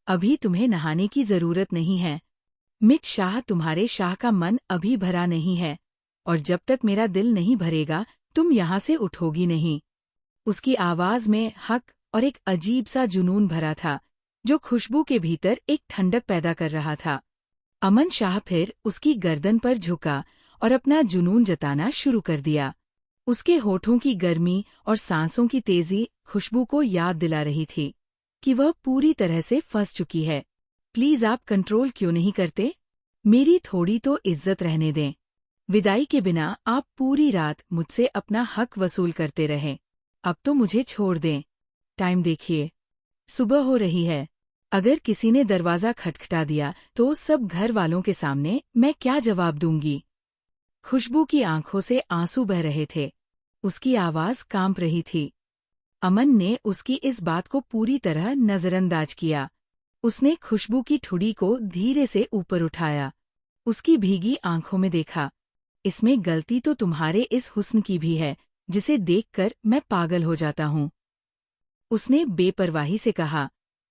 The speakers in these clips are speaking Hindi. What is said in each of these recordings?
अभी तुम्हें नहाने की जरूरत नहीं है। मित शाह, तुम्हारे शाह का मन अभी भरा नहीं है, और जब तक मेरा दिल नहीं भरेगा तुम यहाँ से उठोगी नहीं। उसकी आवाज में हक और एक अजीब सा जुनून भरा था, जो खुशबू के भीतर एक ठंडक पैदा कर रहा था। अमन शाह फिर उसकी गर्दन पर झुका और अपना जुनून जताना शुरू कर दिया। उसके होठों की गर्मी और सांसों की तेजी खुशबू को याद दिला रही थी कि वह पूरी तरह से फंस चुकी है। प्लीज आप कंट्रोल क्यों नहीं करते? मेरी थोड़ी तो इज्जत रहने दें। विदाई के बिना आप पूरी रात मुझसे अपना हक वसूल करते रहे। अब तो मुझे छोड़ दें। टाइम देखिए, सुबह हो रही है। अगर किसी ने दरवाजा खटखटा दिया तो सब घर वालों के सामने मैं क्या जवाब दूंगी? खुशबू की आंखों से आंसू बह रहे थे। उसकी आवाज कांप रही थी। अमन ने उसकी इस बात को पूरी तरह नजरअंदाज किया। उसने खुशबू की ठुड़ी को धीरे से ऊपर उठाया, उसकी भीगी आंखों में देखा। इसमें गलती तो तुम्हारे इस हुस्न की भी है, जिसे देखकर मैं पागल हो जाता हूँ। उसने बेपरवाही से कहा,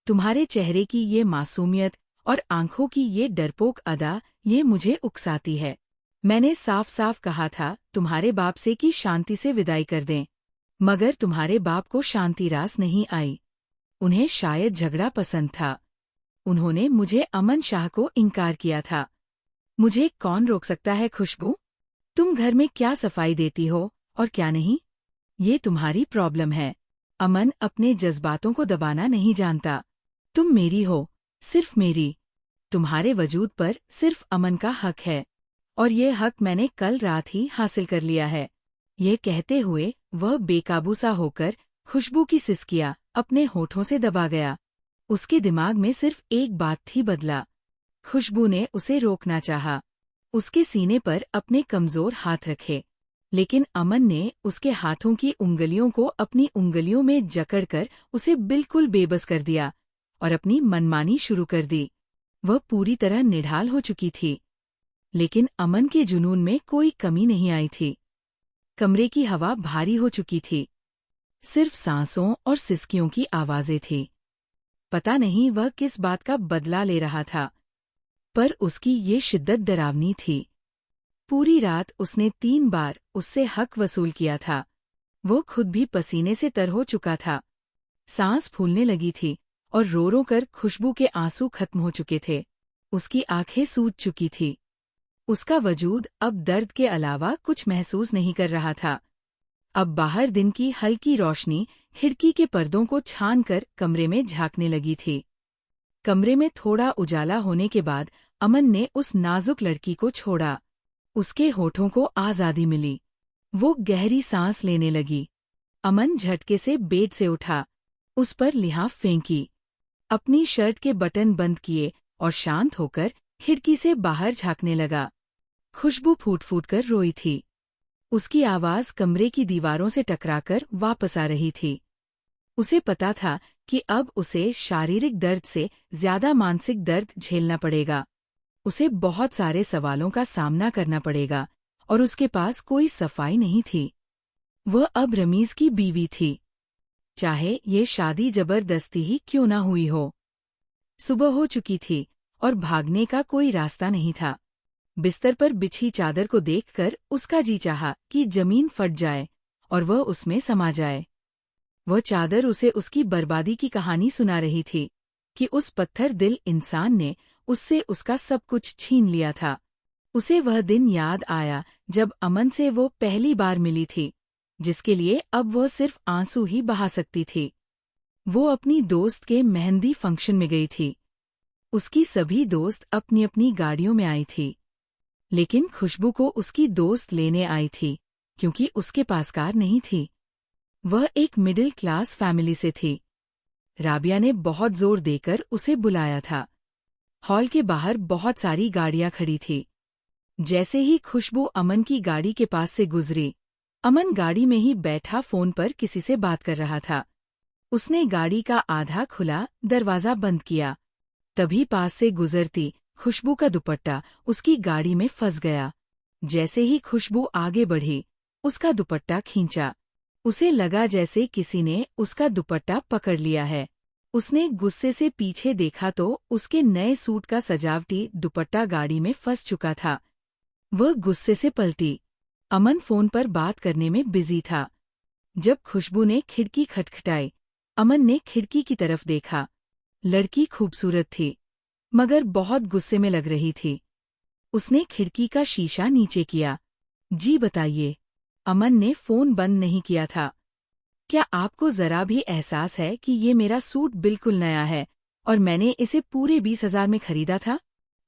तुम्हारे चेहरे की ये मासूमियत और आंखों की ये डरपोक अदा, ये मुझे उकसाती है। मैंने साफ साफ कहा था तुम्हारे बाप से कि शांति से विदाई कर दें, मगर तुम्हारे बाप को शांति रास नहीं आई। उन्हें शायद झगड़ा पसंद था। उन्होंने मुझे अमन शाह को इनकार किया था। मुझे कौन रोक सकता है खुशबू? तुम घर में क्या सफाई देती हो और क्या नहीं, ये तुम्हारी प्रॉब्लम है। अमन अपने जज्बातों को दबाना नहीं जानता। तुम मेरी हो, सिर्फ मेरी। तुम्हारे वजूद पर सिर्फ अमन का हक है, और ये हक मैंने कल रात ही हासिल कर लिया है। ये कहते हुए वह बेकाबू सा होकर खुशबू की सिसकियां अपने होठों से दबा गया। उसके दिमाग में सिर्फ एक बात थी बदला। खुशबू ने उसे रोकना चाहा, उसके सीने पर अपने कमजोर हाथ रखे, लेकिन अमन ने उसके हाथों की उंगलियों को अपनी उंगलियों में जकड़कर उसे बिल्कुल बेबस कर दिया और अपनी मनमानी शुरू कर दी। वह पूरी तरह निढाल हो चुकी थी, लेकिन अमन के जुनून में कोई कमी नहीं आई थी। कमरे की हवा भारी हो चुकी थी, सिर्फ सांसों और सिसकियों की आवाजें थी। पता नहीं वह किस बात का बदला ले रहा था, पर उसकी ये शिद्दत डरावनी थी। पूरी रात उसने 3 बार उससे हक वसूल किया था। वो खुद भी पसीने से तर हो चुका था। सांस फूलने लगी थी और रो रो कर खुशबू के आंसू खत्म हो चुके थे। उसकी आंखें सूज चुकी थी। उसका वजूद अब दर्द के अलावा कुछ महसूस नहीं कर रहा था। अब बाहर दिन की हल्की रोशनी खिड़की के पर्दों को छानकर कमरे में झांकने लगी थी। कमरे में थोड़ा उजाला होने के बाद अमन ने उस नाजुक लड़की को छोड़ा। उसके होठों को आज़ादी मिली। वो गहरी सांस लेने लगी। अमन झटके से बेड से उठा, उस पर लिहाफ फेंकी, अपनी शर्ट के बटन बंद किए और शांत होकर खिड़की से बाहर झांकने लगा। खुशबू फूट फूट कर रोई थी। उसकी आवाज कमरे की दीवारों से टकराकर वापस आ रही थी। उसे पता था कि अब उसे शारीरिक दर्द से ज्यादा मानसिक दर्द झेलना पड़ेगा। उसे बहुत सारे सवालों का सामना करना पड़ेगा, और उसके पास कोई सफाई नहीं थी। वह अब रमीज की बीवी थी, चाहे ये शादी जबरदस्ती ही क्यों ना हुई हो। सुबह हो चुकी थी और भागने का कोई रास्ता नहीं था। बिस्तर पर बिछी चादर को देखकर उसका जी चाहा कि जमीन फट जाए और वह उसमें समा जाए। वह चादर उसे उसकी बर्बादी की कहानी सुना रही थी कि उस पत्थर दिल इंसान ने उससे उसका सब कुछ छीन लिया था। उसे वह दिन याद आया जब अमन से वो पहली बार मिली थी, जिसके लिए अब वह सिर्फ आंसू ही बहा सकती थी। वो अपनी दोस्त के मेहंदी फंक्शन में गई थी। उसकी सभी दोस्त अपनी अपनी गाड़ियों में आई थी, लेकिन खुशबू को उसकी दोस्त लेने आई थी क्योंकि उसके पास कार नहीं थी। वह एक मिडिल क्लास फैमिली से थी। राबिया ने बहुत जोर देकर उसे बुलाया था। हॉल के बाहर बहुत सारी गाड़ियां खड़ी थी। जैसे ही खुशबू अमन की गाड़ी के पास से गुजरी, अमन गाड़ी में ही बैठा फोन पर किसी से बात कर रहा था। उसने गाड़ी का आधा खुला दरवाजा बंद किया। तभी पास से गुजरती खुशबू का दुपट्टा उसकी गाड़ी में फंस गया। जैसे ही खुशबू आगे बढ़ी, उसका दुपट्टा खींचा। उसे लगा जैसे किसी ने उसका दुपट्टा पकड़ लिया है। उसने गुस्से से पीछे देखा तो उसके नए सूट का सजावटी दुपट्टा गाड़ी में फंस चुका था। वह गुस्से से पलटी। अमन फोन पर बात करने में बिजी था। जब खुशबू ने खिड़की खटखटाई, अमन ने खिड़की की तरफ देखा। लड़की खूबसूरत थी, मगर बहुत गुस्से में लग रही थी। उसने खिड़की का शीशा नीचे किया। जी बताइए। अमन ने फोन बंद नहीं किया था। क्या आपको जरा भी एहसास है कि ये मेरा सूट बिल्कुल नया है और मैंने इसे पूरे 20,000 में खरीदा था?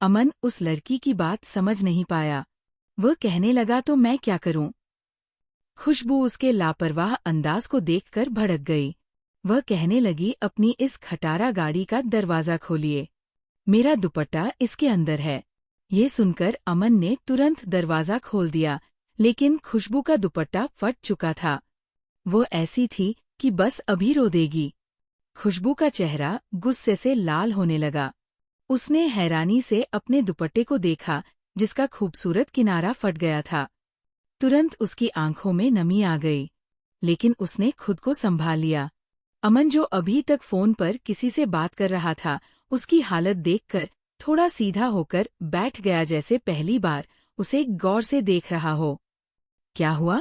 अमन उस लड़की की बात समझ नहीं पाया। वह कहने लगा तो मैं क्या करूं? खुशबू उसके लापरवाह अंदाज को देखकर भड़क गई। वह कहने लगी अपनी इस खटारा गाड़ी का दरवाज़ा खोलिए। मेरा दुपट्टा इसके अंदर है। ये सुनकर अमन ने तुरंत दरवाज़ा खोल दिया, लेकिन खुशबू का दुपट्टा फट चुका था। वो ऐसी थी कि बस अभी रो देगी। खुशबू का चेहरा गुस्से से लाल होने लगा। उसने हैरानी से अपने दुपट्टे को देखा, जिसका खूबसूरत किनारा फट गया था। तुरंत उसकी आंखों में नमी आ गई, लेकिन उसने खुद को संभाल लिया। अमन जो अभी तक फोन पर किसी से बात कर रहा था, उसकी हालत देखकर थोड़ा सीधा होकर बैठ गया, जैसे पहली बार उसे गौर से देख रहा हो। क्या हुआ?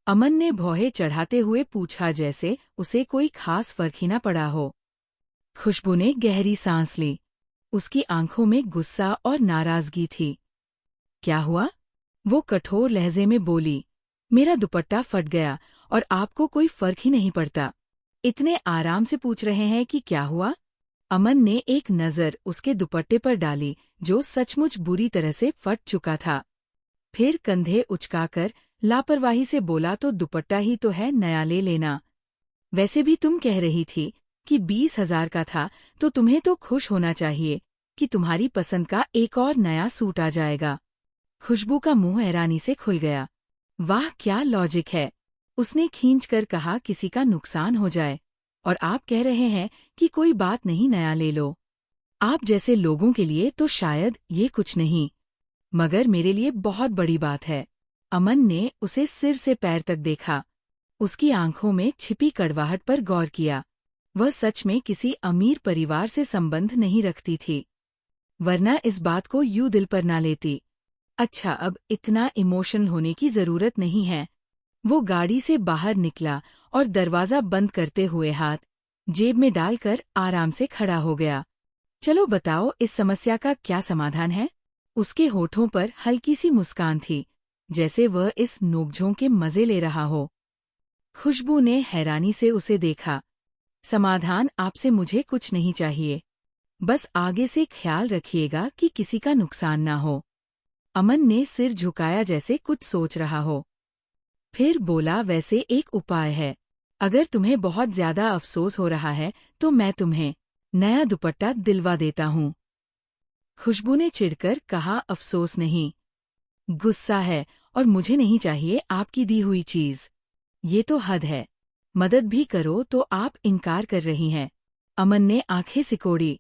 अमन ने भौहें चढ़ाते हुए पूछा, जैसे उसे कोई खास फर्क ही न पड़ा हो। खुशबू ने गहरी सांस ली। उसकी आंखों में गुस्सा और नाराजगी थी। क्या हुआ? वो कठोर लहजे में बोली। मेरा दुपट्टा फट गया और आपको कोई फर्क ही नहीं पड़ता। इतने आराम से पूछ रहे हैं कि क्या हुआ? अमन ने एक नज़र उसके दुपट्टे पर डाली, जो सचमुच बुरी तरह से फट चुका था। फिर कंधे उचकाकर लापरवाही से बोला, तो दुपट्टा ही तो है, नया ले लेना। वैसे भी तुम कह रही थी कि 20,000 का था, तो तुम्हें तो खुश होना चाहिए कि तुम्हारी पसंद का एक और नया सूट आ जाएगा। खुशबू का मुंह हैरानी से खुल गया। वाह, क्या लॉजिक है! उसने खींचकर कहा, किसी का नुकसान हो जाए और आप कह रहे हैं कि कोई बात नहीं, नया ले लो। आप जैसे लोगों के लिए तो शायद ये कुछ नहीं, मगर मेरे लिए बहुत बड़ी बात है। अमन ने उसे सिर से पैर तक देखा। उसकी आंखों में छिपी कड़वाहट पर गौर किया। वह सच में किसी अमीर परिवार से संबंध नहीं रखती थी, वरना इस बात को यूं दिल पर ना लेती। अच्छा, अब इतना इमोशनल होने की जरूरत नहीं है। वो गाड़ी से बाहर निकला और दरवाजा बंद करते हुए हाथ जेब में डालकर आराम से खड़ा हो गया। चलो बताओ, इस समस्या का क्या समाधान है? उसके होठों पर हल्की सी मुस्कान थी, जैसे वह इस नोकझोंक के मजे ले रहा हो। खुशबू ने हैरानी से उसे देखा। समाधान आपसे मुझे कुछ नहीं चाहिए, बस आगे से ख्याल रखिएगा कि किसी का नुकसान ना हो। अमन ने सिर झुकाया, जैसे कुछ सोच रहा हो। फिर बोला, वैसे एक उपाय है। अगर तुम्हें बहुत ज्यादा अफसोस हो रहा है तो मैं तुम्हें नया दुपट्टा दिलवा देता हूँ। खुशबू ने चिढ़कर कहा, अफसोस नहीं, गुस्सा है, और मुझे नहीं चाहिए आपकी दी हुई चीज। ये तो हद है। मदद भी करो तो आप इनकार कर रही हैं। अमन ने आंखें सिकोड़ी।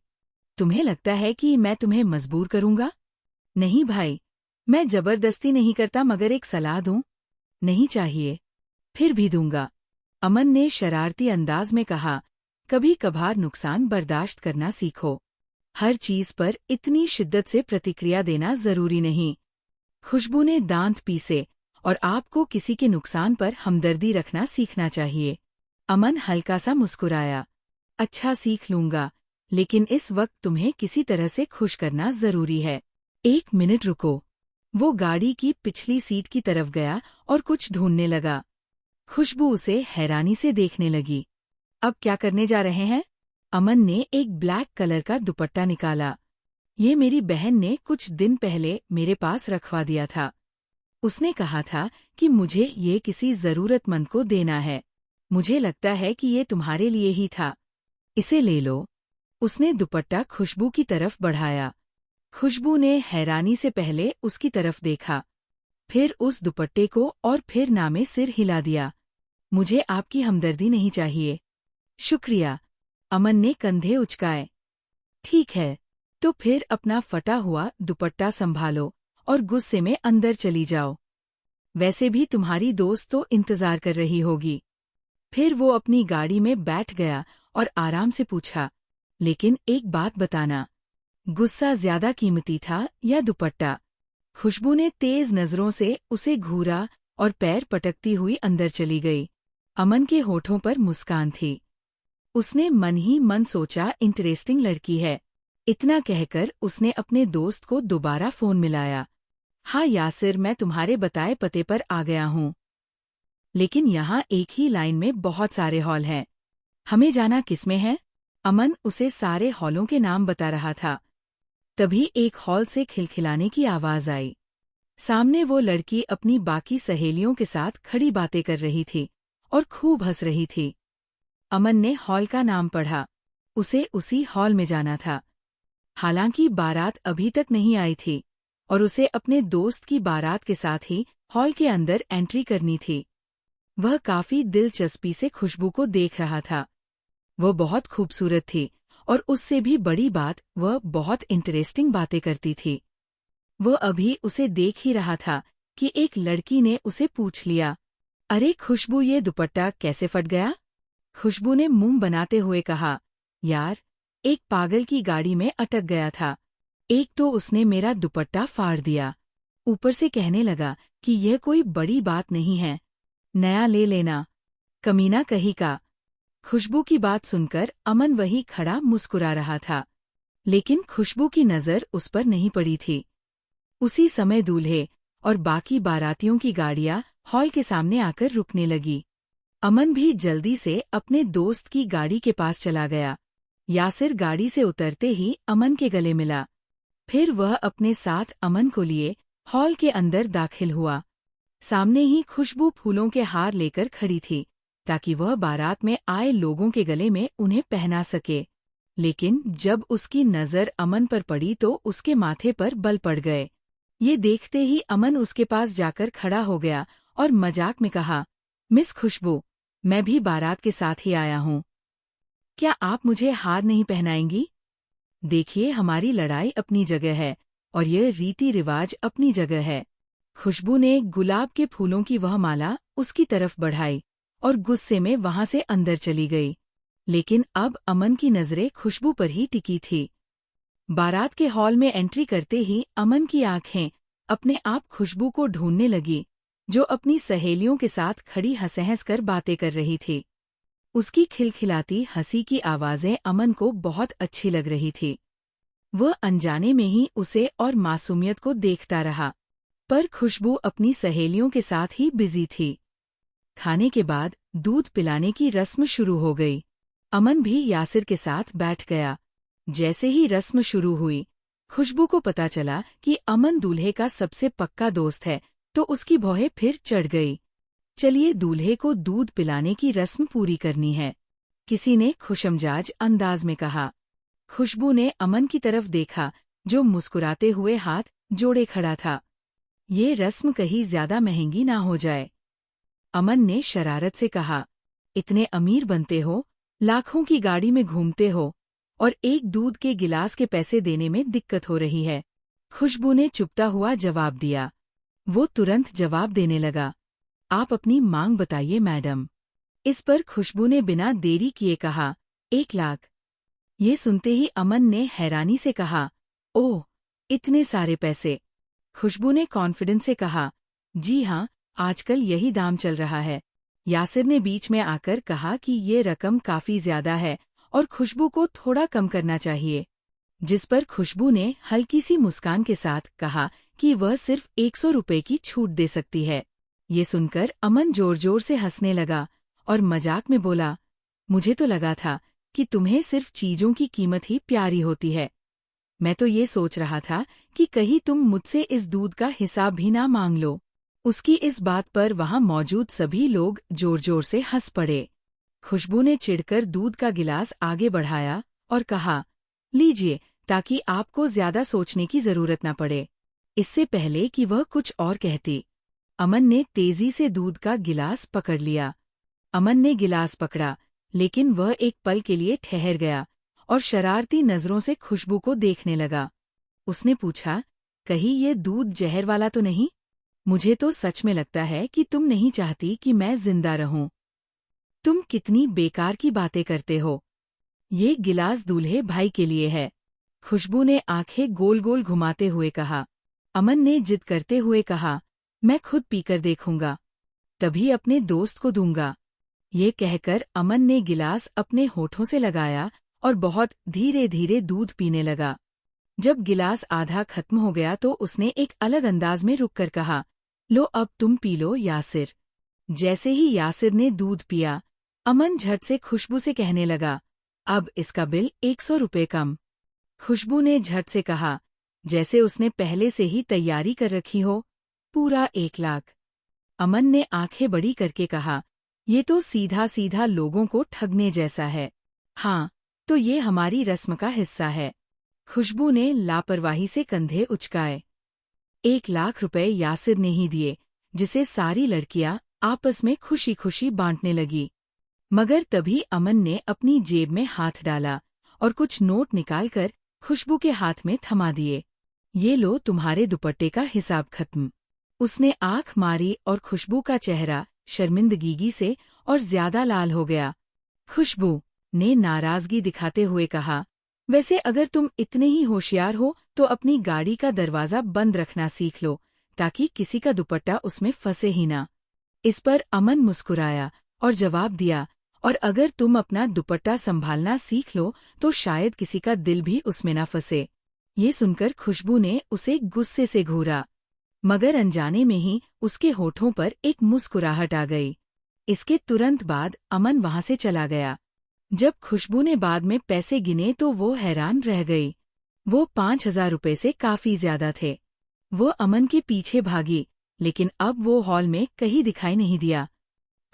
तुम्हें लगता है कि मैं तुम्हें मजबूर करूंगा? नहीं भाई, मैं जबरदस्ती नहीं करता, मगर एक सलाह दूं? नहीं चाहिए। फिर भी दूंगा। अमन ने शरारती अंदाज में कहा, कभी कभार नुकसान बर्दाश्त करना सीखो। हर चीज पर इतनी शिद्दत से प्रतिक्रिया देना जरूरी नहीं। खुशबू ने दांत पीसे, और आपको किसी के नुकसान पर हमदर्दी रखना सीखना चाहिए। अमन हल्का सा मुस्कुराया। अच्छा, सीख लूंगा, लेकिन इस वक्त तुम्हें किसी तरह से खुश करना जरूरी है। 1 मिनट रुको। वो गाड़ी की पिछली सीट की तरफ गया और कुछ ढूंढने लगा। खुशबू उसे हैरानी से देखने लगी। अब क्या करने जा रहे हैं? अमन ने एक ब्लैक कलर का दुपट्टा निकाला। ये मेरी बहन ने कुछ दिन पहले मेरे पास रखवा दिया था। उसने कहा था कि मुझे ये किसी जरूरतमंद को देना है। मुझे लगता है कि ये तुम्हारे लिए ही था। इसे ले लो। उसने दुपट्टा खुशबू की तरफ बढ़ाया। खुशबू ने हैरानी से पहले उसकी तरफ देखा, फिर उस दुपट्टे को, और फिर नामे सिर हिला दिया। मुझे आपकी हमदर्दी नहीं चाहिए। शुक्रिया। अमन ने कंधे उचकाए। ठीक है, तो फिर अपना फटा हुआ दुपट्टा संभालो और गुस्से में अंदर चली जाओ। वैसे भी तुम्हारी दोस्त तो इंतजार कर रही होगी। फिर वो अपनी गाड़ी में बैठ गया और आराम से पूछा, लेकिन एक बात बताना, गुस्सा ज्यादा कीमती था या दुपट्टा? खुशबू ने तेज नजरों से उसे घूरा और पैर पटकती हुई अंदर चली गई। अमन के होठों पर मुस्कान थी। उसने मन ही मन सोचा, इंटरेस्टिंग लड़की है। इतना कहकर उसने अपने दोस्त को दोबारा फोन मिलाया। हाँ यासिर, मैं तुम्हारे बताए पते पर आ गया हूँ, लेकिन यहाँ एक ही लाइन में बहुत सारे हॉल हैं। हमें जाना किसमें है? अमन उसे सारे हॉलों के नाम बता रहा था। तभी एक हॉल से खिलखिलाने की आवाज आई। सामने वो लड़की अपनी बाकी सहेलियों के साथ खड़ी बातें कर रही थी और खूब हंस रही थी। अमन ने हॉल का नाम पढ़ा। उसे उसी हॉल में जाना था। हालांकि बारात अभी तक नहीं आई थी और उसे अपने दोस्त की बारात के साथ ही हॉल के अंदर एंट्री करनी थी। वह काफी दिलचस्पी से खुशबू को देख रहा था। वह बहुत खूबसूरत थी और उससे भी बड़ी बात, वह बहुत इंटरेस्टिंग बातें करती थी। वह अभी उसे देख ही रहा था कि एक लड़की ने उसे पूछ लिया, अरे खुशबू, ये दुपट्टा कैसे फट गया? खुशबू ने मुंह बनाते हुए कहा, यार, एक पागल की गाड़ी में अटक गया था। एक तो उसने मेरा दुपट्टा फाड़ दिया, ऊपर से कहने लगा कि यह कोई बड़ी बात नहीं है, नया ले लेना। कमीना कहीं का। खुशबू की बात सुनकर अमन वहीं खड़ा मुस्कुरा रहा था, लेकिन खुशबू की नजर उस पर नहीं पड़ी थी। उसी समय दूल्हे और बाकी बारातियों की गाड़ियां हॉल के सामने आकर रुकने लगी। अमन भी जल्दी से अपने दोस्त की गाड़ी के पास चला गया। यासिर गाड़ी से उतरते ही अमन के गले मिला। फिर वह अपने साथ अमन को लिए हॉल के अंदर दाखिल हुआ। सामने ही खुशबू फूलों के हार लेकर खड़ी थी ताकि वह बारात में आए लोगों के गले में उन्हें पहना सके। लेकिन जब उसकी नजर अमन पर पड़ी तो उसके माथे पर बल पड़ गए। ये देखते ही अमन उसके पास जाकर खड़ा हो गया और मजाक में कहा, मिस खुशबू, मैं भी बारात के साथ ही आया हूँ। क्या आप मुझे हार नहीं पहनाएंगी? देखिए, हमारी लड़ाई अपनी जगह है और यह रीति रिवाज अपनी जगह है। खुशबू ने गुलाब के फूलों की वह माला उसकी तरफ बढ़ाई और गुस्से में वहां से अंदर चली गई। लेकिन अब अमन की नजरें खुशबू पर ही टिकी थी। बारात के हॉल में एंट्री करते ही अमन की आंखें अपने आप खुशबू को ढूंढने लगी, जो अपनी सहेलियों के साथ खड़ी हंस कर बातें कर रही थी। उसकी खिलखिलाती हंसी की आवाजें अमन को बहुत अच्छी लग रही थी। वह अनजाने में ही उसे और मासूमियत को देखता रहा, पर खुशबू अपनी सहेलियों के साथ ही बिजी थी। खाने के बाद दूध पिलाने की रस्म शुरू हो गई। अमन भी यासिर के साथ बैठ गया। जैसे ही रस्म शुरू हुई, खुशबू को पता चला कि अमन दूल्हे का सबसे पक्का दोस्त है, तो उसकी भौहें फिर चढ़ गई। चलिए, दूल्हे को दूध पिलाने की रस्म पूरी करनी है, किसी ने खुशमजाज अंदाज में कहा। खुशबू ने अमन की तरफ देखा, जो मुस्कुराते हुए हाथ जोड़े खड़ा था। ये रस्म कहीं ज्यादा महंगी ना हो जाए? अमन ने शरारत से कहा, इतने अमीर बनते हो, लाखों की गाड़ी में घूमते हो और एक दूध के गिलास के पैसे देने में दिक्कत हो रही है। खुशबू ने चुपता हुआ जवाब दिया। वो तुरंत जवाब देने लगा, आप अपनी मांग बताइए मैडम। इस पर खुशबू ने बिना देरी किए कहा, 1 लाख। ये सुनते ही अमन ने हैरानी से कहा, ओह, इतने सारे पैसे? खुशबू ने कॉन्फिडेंस से कहा, जी हाँ, आजकल यही दाम चल रहा है। यासिर ने बीच में आकर कहा कि ये रकम काफी ज्यादा है और खुशबू को थोड़ा कम करना चाहिए, जिस पर खुशबू ने हल्की सी मुस्कान के साथ कहा कि वह सिर्फ 100 रुपए की छूट दे सकती है। ये सुनकर अमन जोर जोर से हंसने लगा और मजाक में बोला, मुझे तो लगा था कि तुम्हें सिर्फ चीजों की कीमत ही प्यारी होती है। मैं तो ये सोच रहा था कि कहीं तुम मुझसे इस दूध का हिसाब भी ना मांग लो। उसकी इस बात पर वहां मौजूद सभी लोग जोर जोर से हंस पड़े। खुशबू ने चिढ़कर दूध का गिलास आगे बढ़ाया और कहा, लीजिए, ताकि आपको ज्यादा सोचने की जरूरत न पड़े। इससे पहले कि वह कुछ और कहती, अमन ने तेजी से दूध का गिलास पकड़ लिया। अमन ने गिलास पकड़ा, लेकिन वह एक पल के लिए ठहर गया और शरारती नजरों से खुशबू को देखने लगा। उसने पूछा, कहीं ये दूध जहर वाला तो नहीं? मुझे तो सच में लगता है कि तुम नहीं चाहती कि मैं जिंदा रहूं। तुम कितनी बेकार की बातें करते हो। ये गिलास दूल्हे भाई के लिए है। खुशबू ने आंखें गोल गोल घुमाते हुए कहा। अमन ने जिद करते हुए कहा, मैं खुद पीकर देखूंगा, तभी अपने दोस्त को दूंगा। ये कहकर अमन ने गिलास अपने होठों से लगाया और बहुत धीरे धीरे दूध पीने लगा। जब गिलास आधा खत्म हो गया तो उसने एक अलग अंदाज में रुककर कहा, लो अब तुम पी लो यासिर। जैसे ही यासिर ने दूध पिया, अमन झट से खुशबू से कहने लगा, अब इसका बिल 100 रुपये कम। खुशबू ने झट से कहा, जैसे उसने पहले से ही तैयारी कर रखी हो, पूरा 1 लाख। अमन ने आंखें बड़ी करके कहा, ये तो सीधा सीधा लोगों को ठगने जैसा है। हाँ, तो ये हमारी रस्म का हिस्सा है। खुशबू ने लापरवाही से कंधे उचकाए। 1 लाख रुपए यासिर ने ही दिए, जिसे सारी लड़कियां आपस में खुशी खुशी बांटने लगी। मगर तभी अमन ने अपनी जेब में हाथ डाला और कुछ नोट निकालकर खुशबू के हाथ में थमा दिए। ये लो तुम्हारे दुपट्टे का हिसाब खत्म। उसने आंख मारी और खुशबू का चेहरा शर्मिंदगी से और ज्यादा लाल हो गया। खुशबू ने नाराजगी दिखाते हुए कहा, वैसे अगर तुम इतने ही होशियार हो तो अपनी गाड़ी का दरवाजा बंद रखना सीख लो, ताकि किसी का दुपट्टा उसमें फंसे ही ना। इस पर अमन मुस्कुराया और जवाब दिया, और अगर तुम अपना दुपट्टा संभालना सीख लो तो शायद किसी का दिल भी उसमें ना फंसे। ये सुनकर खुशबू ने उसे गुस्से से घूरा, मगर अनजाने में ही उसके होठों पर एक मुस्कुराहट आ गई। इसके तुरंत बाद अमन वहां से चला गया। जब खुशबू ने बाद में पैसे गिने तो वो हैरान रह गई। वो 5,000 रुपये से काफी ज्यादा थे। वो अमन के पीछे भागी, लेकिन अब वो हॉल में कहीं दिखाई नहीं दिया।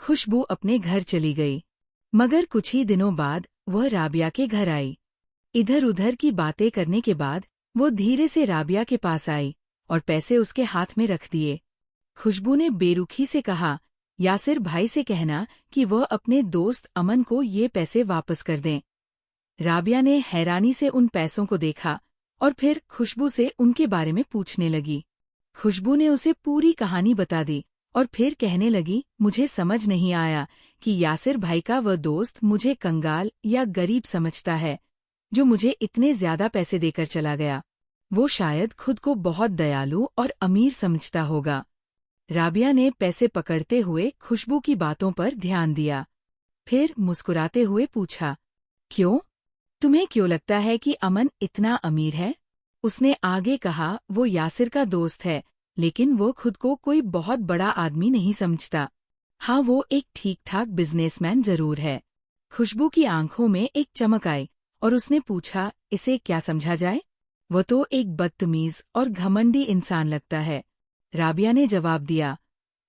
खुशबू अपने घर चली गई, मगर कुछ ही दिनों बाद वह राबिया के घर आई। इधर उधर की बातें करने के बाद वो धीरे से राबिया के पास आई और पैसे उसके हाथ में रख दिए। खुशबू ने बेरुखी से कहा, यासिर भाई से कहना कि वह अपने दोस्त अमन को ये पैसे वापस कर दें। राबिया ने हैरानी से उन पैसों को देखा और फिर खुशबू से उनके बारे में पूछने लगी। खुशबू ने उसे पूरी कहानी बता दी और फिर कहने लगी, मुझे समझ नहीं आया कि यासिर भाई का वह दोस्त मुझे कंगाल या गरीब समझता है, जो मुझे इतने ज्यादा पैसे देकर चला गया। वो शायद खुद को बहुत दयालु और अमीर समझता होगा। राबिया ने पैसे पकड़ते हुए खुशबू की बातों पर ध्यान दिया। फिर मुस्कुराते हुए पूछा, क्यों? तुम्हें क्यों लगता है कि अमन इतना अमीर है? उसने आगे कहा, वो यासिर का दोस्त है, लेकिन वो खुद को कोई बहुत बड़ा आदमी नहीं समझता। हाँ, वो एक ठीक ठाक बिजनेसमैन जरूर है। खुशबू की आंखों में एक चमक आई और उसने पूछा, इसे क्या समझा जाए? वो तो एक बदतमीज और घमंडी इंसान लगता है। राबिया ने जवाब दिया,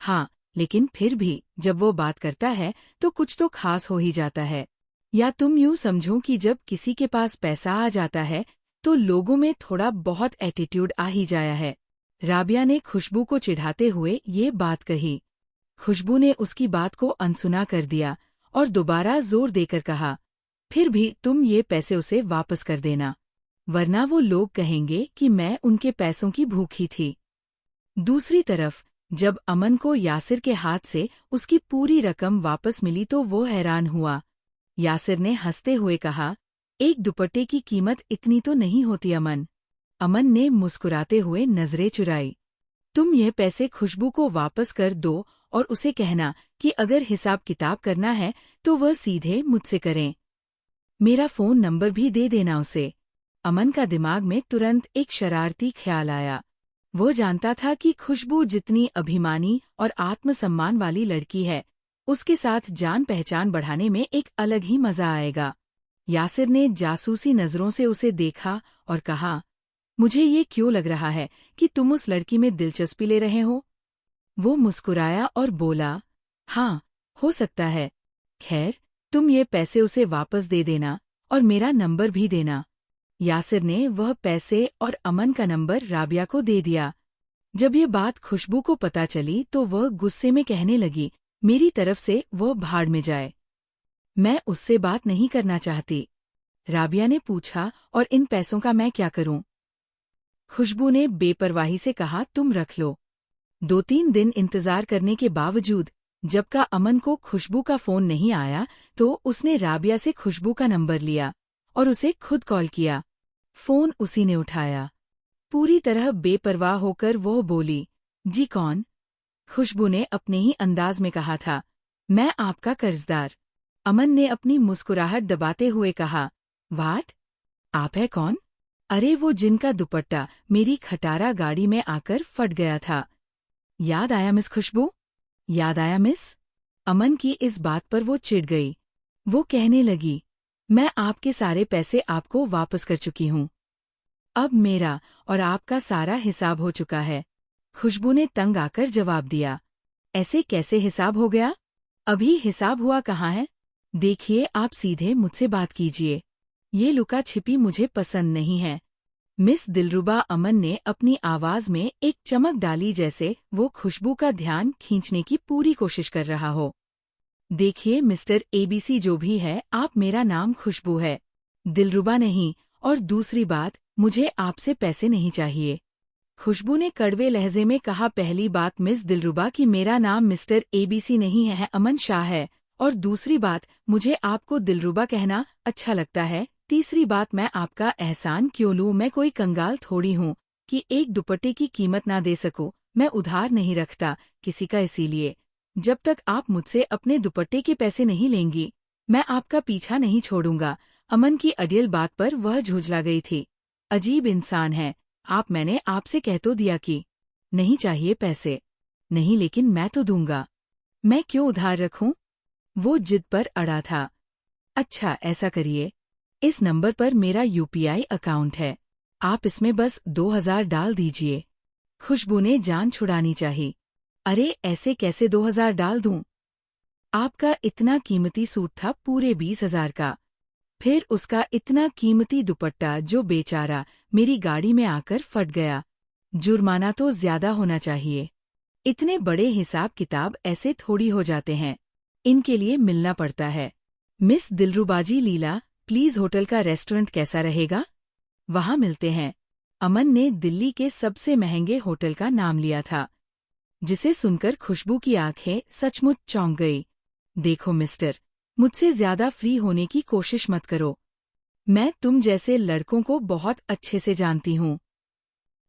हाँ, लेकिन फिर भी जब वो बात करता है तो कुछ तो खास हो ही जाता है। या तुम यूं समझो कि जब किसी के पास पैसा आ जाता है तो लोगों में थोड़ा बहुत एटीट्यूड आ ही जाया है। राबिया ने खुशबू को चिढ़ाते हुए ये बात कही। खुशबू ने उसकी बात को अनसुना कर दिया और दोबारा जोर देकर कहा, फिर भी तुम ये पैसे उसे वापस कर देना, वरना वो लोग कहेंगे कि मैं उनके पैसों की भूखी थी। दूसरी तरफ जब अमन को यासिर के हाथ से उसकी पूरी रकम वापस मिली तो वो हैरान हुआ। यासिर ने हंसते हुए कहा, एक दुपट्टे की कीमत इतनी तो नहीं होती अमन। अमन ने मुस्कुराते हुए नजरें चुराई। तुम यह पैसे खुशबू को वापस कर दो और उसे कहना कि अगर हिसाब किताब करना है तो वह सीधे मुझसे करें। मेरा फोन नंबर भी दे देना उसे। अमन का दिमाग में तुरंत एक शरारती ख्याल आया। वो जानता था कि खुशबू जितनी अभिमानी और आत्मसम्मान वाली लड़की है, उसके साथ जान पहचान बढ़ाने में एक अलग ही मजा आएगा। यासिर ने जासूसी नजरों से उसे देखा और कहा, मुझे ये क्यों लग रहा है कि तुम उस लड़की में दिलचस्पी ले रहे हो? वो मुस्कुराया और बोला, हाँ, हो सकता है। खैर, तुम ये पैसे उसे वापस दे देना और मेरा नंबर भी देना। यासिर ने वह पैसे और अमन का नंबर राबिया को दे दिया। जब ये बात खुशबू को पता चली तो वह गुस्से में कहने लगी, मेरी तरफ से वह भाड़ में जाए। मैं उससे बात नहीं करना चाहती। राबिया ने पूछा, और इन पैसों का मैं क्या करूं? खुशबू ने बेपरवाही से कहा, तुम रख लो। 2-3 दिन इंतजार करने के बावजूद जब का अमन को खुशबू का फोन नहीं आया तो उसने राबिया से खुशबू का नंबर लिया और उसे खुद कॉल किया। फोन उसी ने उठाया। पूरी तरह बेपरवाह होकर वो बोली, जी कौन? खुशबू ने अपने ही अंदाज में कहा था, मैं आपका कर्जदार। अमन ने अपनी मुस्कुराहट दबाते हुए कहा, वाट? आप है कौन? अरे वो जिनका दुपट्टा मेरी खटारा गाड़ी में आकर फट गया था। याद आया मिस खुशबू? याद आया मिस? अमन की इस बात पर वो चिढ़ गई। वो कहने लगी, मैं आपके सारे पैसे आपको वापस कर चुकी हूँ। अब मेरा और आपका सारा हिसाब हो चुका है। खुशबू ने तंग आकर जवाब दिया, ऐसे कैसे हिसाब हो गया? अभी हिसाब हुआ कहाँ है? देखिए, आप सीधे मुझसे बात कीजिए। ये लुका छिपी मुझे पसंद नहीं है। मिस दिलरुबा, अमन ने अपनी आवाज में एक चमक डाली जैसे वो खुशबू का ध्यान खींचने की पूरी कोशिश कर रहा हो। देखिए मिस्टर एबीसी, जो भी है, आप मेरा नाम खुशबू है, दिलरुबा नहीं। और दूसरी बात, मुझे आपसे पैसे नहीं चाहिए। खुशबू ने कड़वे लहजे में कहा, पहली बात मिस दिलरुबा कि मेरा नाम मिस्टर एबीसी नहीं है, अमन शाह है। और दूसरी बात, मुझे आपको दिलरुबा कहना अच्छा लगता है। तीसरी बात, मैं आपका एहसान क्यों लूं? मैं कोई कंगाल थोड़ी हूँ कि एक दुपट्टे की कीमत ना दे सकूं। मैं उधार नहीं रखता किसी का, इसीलिए जब तक आप मुझसे अपने दुपट्टे के पैसे नहीं लेंगी, मैं आपका पीछा नहीं छोड़ूंगा। अमन की अडियल बात पर वह झुंझला गई थी। अजीब इंसान है आप, मैंने आपसे कह तो दिया कि नहीं चाहिए पैसे। नहीं, लेकिन मैं तो दूंगा। मैं क्यों उधार रखूं? वो जिद पर अड़ा था। अच्छा, ऐसा करिए, इस नंबर पर मेरा यूपीआई अकाउंट है, आप इसमें बस 2000 डाल दीजिए। खुशबू ने जान छुड़ानी चाही। अरे ऐसे कैसे 2000 डाल दूं? आपका इतना कीमती सूट था पूरे 20,000 का, फिर उसका इतना कीमती दुपट्टा जो बेचारा मेरी गाड़ी में आकर फट गया। जुर्माना तो ज्यादा होना चाहिए। इतने बड़े हिसाब किताब ऐसे थोड़ी हो जाते हैं, इनके लिए मिलना पड़ता है। मिस दिलरुबाजी लीला, प्लीज होटल का रेस्टोरेंट कैसा रहेगा? वहाँ मिलते हैं। अमन ने दिल्ली के सबसे महंगे होटल का नाम लिया था, जिसे सुनकर खुशबू की आंखें सचमुच चौंक गई। देखो मिस्टर, मुझसे ज्यादा फ्री होने की कोशिश मत करो। मैं तुम जैसे लड़कों को बहुत अच्छे से जानती हूँ।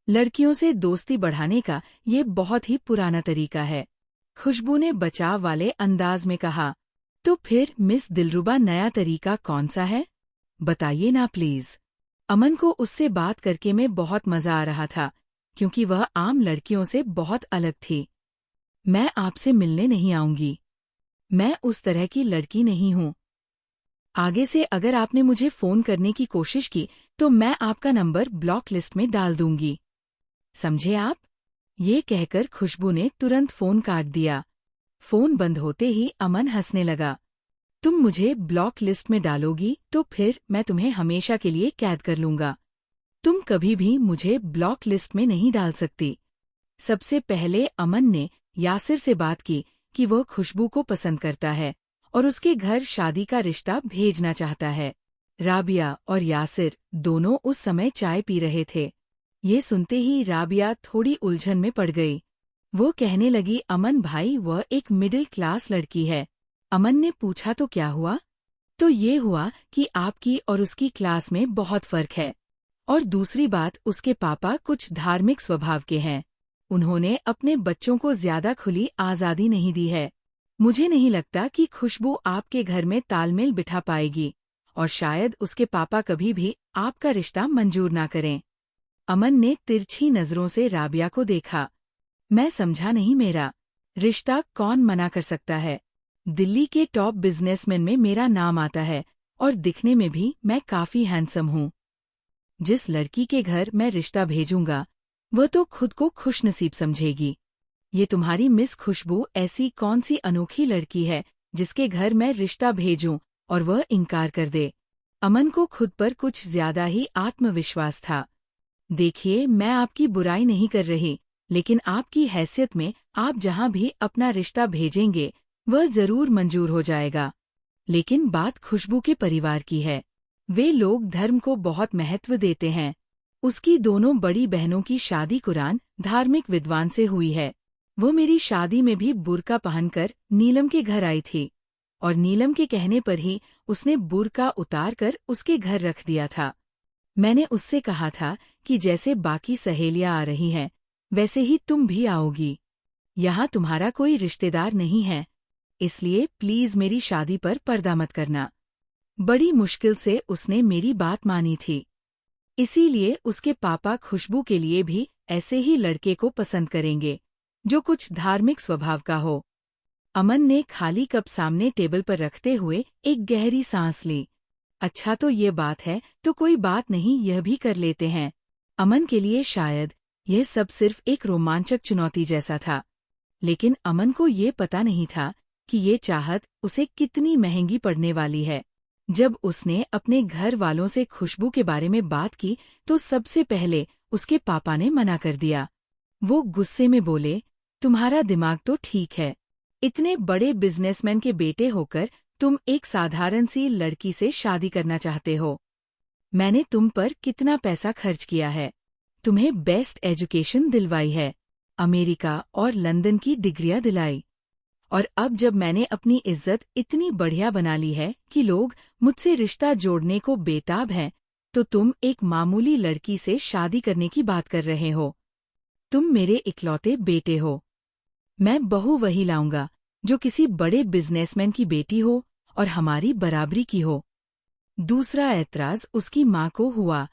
लड़कियों से दोस्ती बढ़ाने का ये बहुत ही पुराना तरीका है। खुशबू ने बचाव वाले अंदाज में कहा, तो फिर मिस दिलरुबा, नया तरीका कौन सा है? बताइए ना प्लीज। अमन को उससे बात करके में बहुत मजा आ रहा था, क्योंकि वह आम लड़कियों से बहुत अलग थी। मैं आपसे मिलने नहीं आऊंगी। मैं उस तरह की लड़की नहीं हूँ। आगे से अगर आपने मुझे फोन करने की कोशिश की तो मैं आपका नंबर ब्लॉक लिस्ट में डाल दूंगी, समझे आप? ये कहकर खुशबू ने तुरंत फोन काट दिया। फोन बंद होते ही अमन हंसने लगा। तुम मुझे ब्लॉक लिस्ट में डालोगी तो फिर मैं तुम्हें हमेशा के लिए कैद कर लूंगा। तुम कभी भी मुझे ब्लॉक लिस्ट में नहीं डाल सकती। सबसे पहले अमन ने यासिर से बात की कि वह खुशबू को पसंद करता है और उसके घर शादी का रिश्ता भेजना चाहता है। राबिया और यासिर दोनों उस समय चाय पी रहे थे। ये सुनते ही राबिया थोड़ी उलझन में पड़ गई। वो कहने लगी, अमन भाई, वह एक मिडिल क्लास लड़की है। अमन ने पूछा, तो क्या हुआ? तो ये हुआ कि आपकी और उसकी क्लास में बहुत फर्क है। और दूसरी बात, उसके पापा कुछ धार्मिक स्वभाव के हैं। उन्होंने अपने बच्चों को ज्यादा खुली आजादी नहीं दी है। मुझे नहीं लगता कि खुशबू आपके घर में तालमेल बिठा पाएगी, और शायद उसके पापा कभी भी आपका रिश्ता मंजूर ना करें। अमन ने तिरछी नजरों से राबिया को देखा। मैं समझा नहीं, मेरा रिश्ता कौन मना कर सकता है? दिल्ली के टॉप बिजनेसमैन में मेरा नाम आता है और दिखने में भी मैं काफी हैंडसम हूँ। जिस लड़की के घर मैं रिश्ता भेजूंगा वह तो खुद को खुशनसीब समझेगी। ये तुम्हारी मिस खुशबू ऐसी कौन सी अनोखी लड़की है जिसके घर मैं रिश्ता भेजूं और वह इनकार कर दे? अमन को खुद पर कुछ ज्यादा ही आत्मविश्वास था। देखिए, मैं आपकी बुराई नहीं कर रही, लेकिन आपकी हैसियत में आप जहां भी अपना रिश्ता भेजेंगे वह जरूर मंजूर हो जाएगा। लेकिन बात खुशबू के परिवार की है। वे लोग धर्म को बहुत महत्व देते हैं। उसकी दोनों बड़ी बहनों की शादी कुरान धार्मिक विद्वान से हुई है। वो मेरी शादी में भी बुर्का पहनकर नीलम के घर आई थी। और नीलम के कहने पर ही उसने बुर्का उतार कर उसके घर रख दिया था। मैंने उससे कहा था कि जैसे बाकी सहेलियां आ रही हैं, वैसे ही तुम भी आओगी। यहाँ तुम्हारा कोई रिश्तेदार नहीं है, इसलिए प्लीज मेरी शादी पर पर्दा मत करना। बड़ी मुश्किल से उसने मेरी बात मानी थी। इसीलिए उसके पापा खुशबू के लिए भी ऐसे ही लड़के को पसंद करेंगे, जो कुछ धार्मिक स्वभाव का हो। अमन ने खाली कप सामने टेबल पर रखते हुए एक गहरी सांस ली। अच्छा तो ये बात है, तो कोई बात नहीं, यह भी कर लेते हैं। अमन के लिए शायद यह सब सिर्फ एक रोमांचक चुनौती जैसा था, लेकिन अमन को ये पता नहीं था कि ये चाहत उसे कितनी महंगी पड़ने वाली है। जब उसने अपने घर वालों से खुशबू के बारे में बात की तो सबसे पहले उसके पापा ने मना कर दिया। वो गुस्से में बोले, तुम्हारा दिमाग तो ठीक है, इतने बड़े बिजनेसमैन के बेटे होकर तुम एक साधारण सी लड़की से शादी करना चाहते हो। मैंने तुम पर कितना पैसा खर्च किया है, तुम्हें बेस्ट एजुकेशन दिलवाई है, अमेरिका और लंदन की डिग्रियां दिलाई, और अब जब मैंने अपनी इज्जत इतनी बढ़िया बना ली है कि लोग मुझसे रिश्ता जोड़ने को बेताब हैं, तो तुम एक मामूली लड़की से शादी करने की बात कर रहे हो। तुम मेरे इकलौते बेटे हो। मैं बहू वही लाऊंगा जो किसी बड़े बिजनेसमैन की बेटी हो और हमारी बराबरी की हो। दूसरा ऐतराज उसकी माँ को हुआ।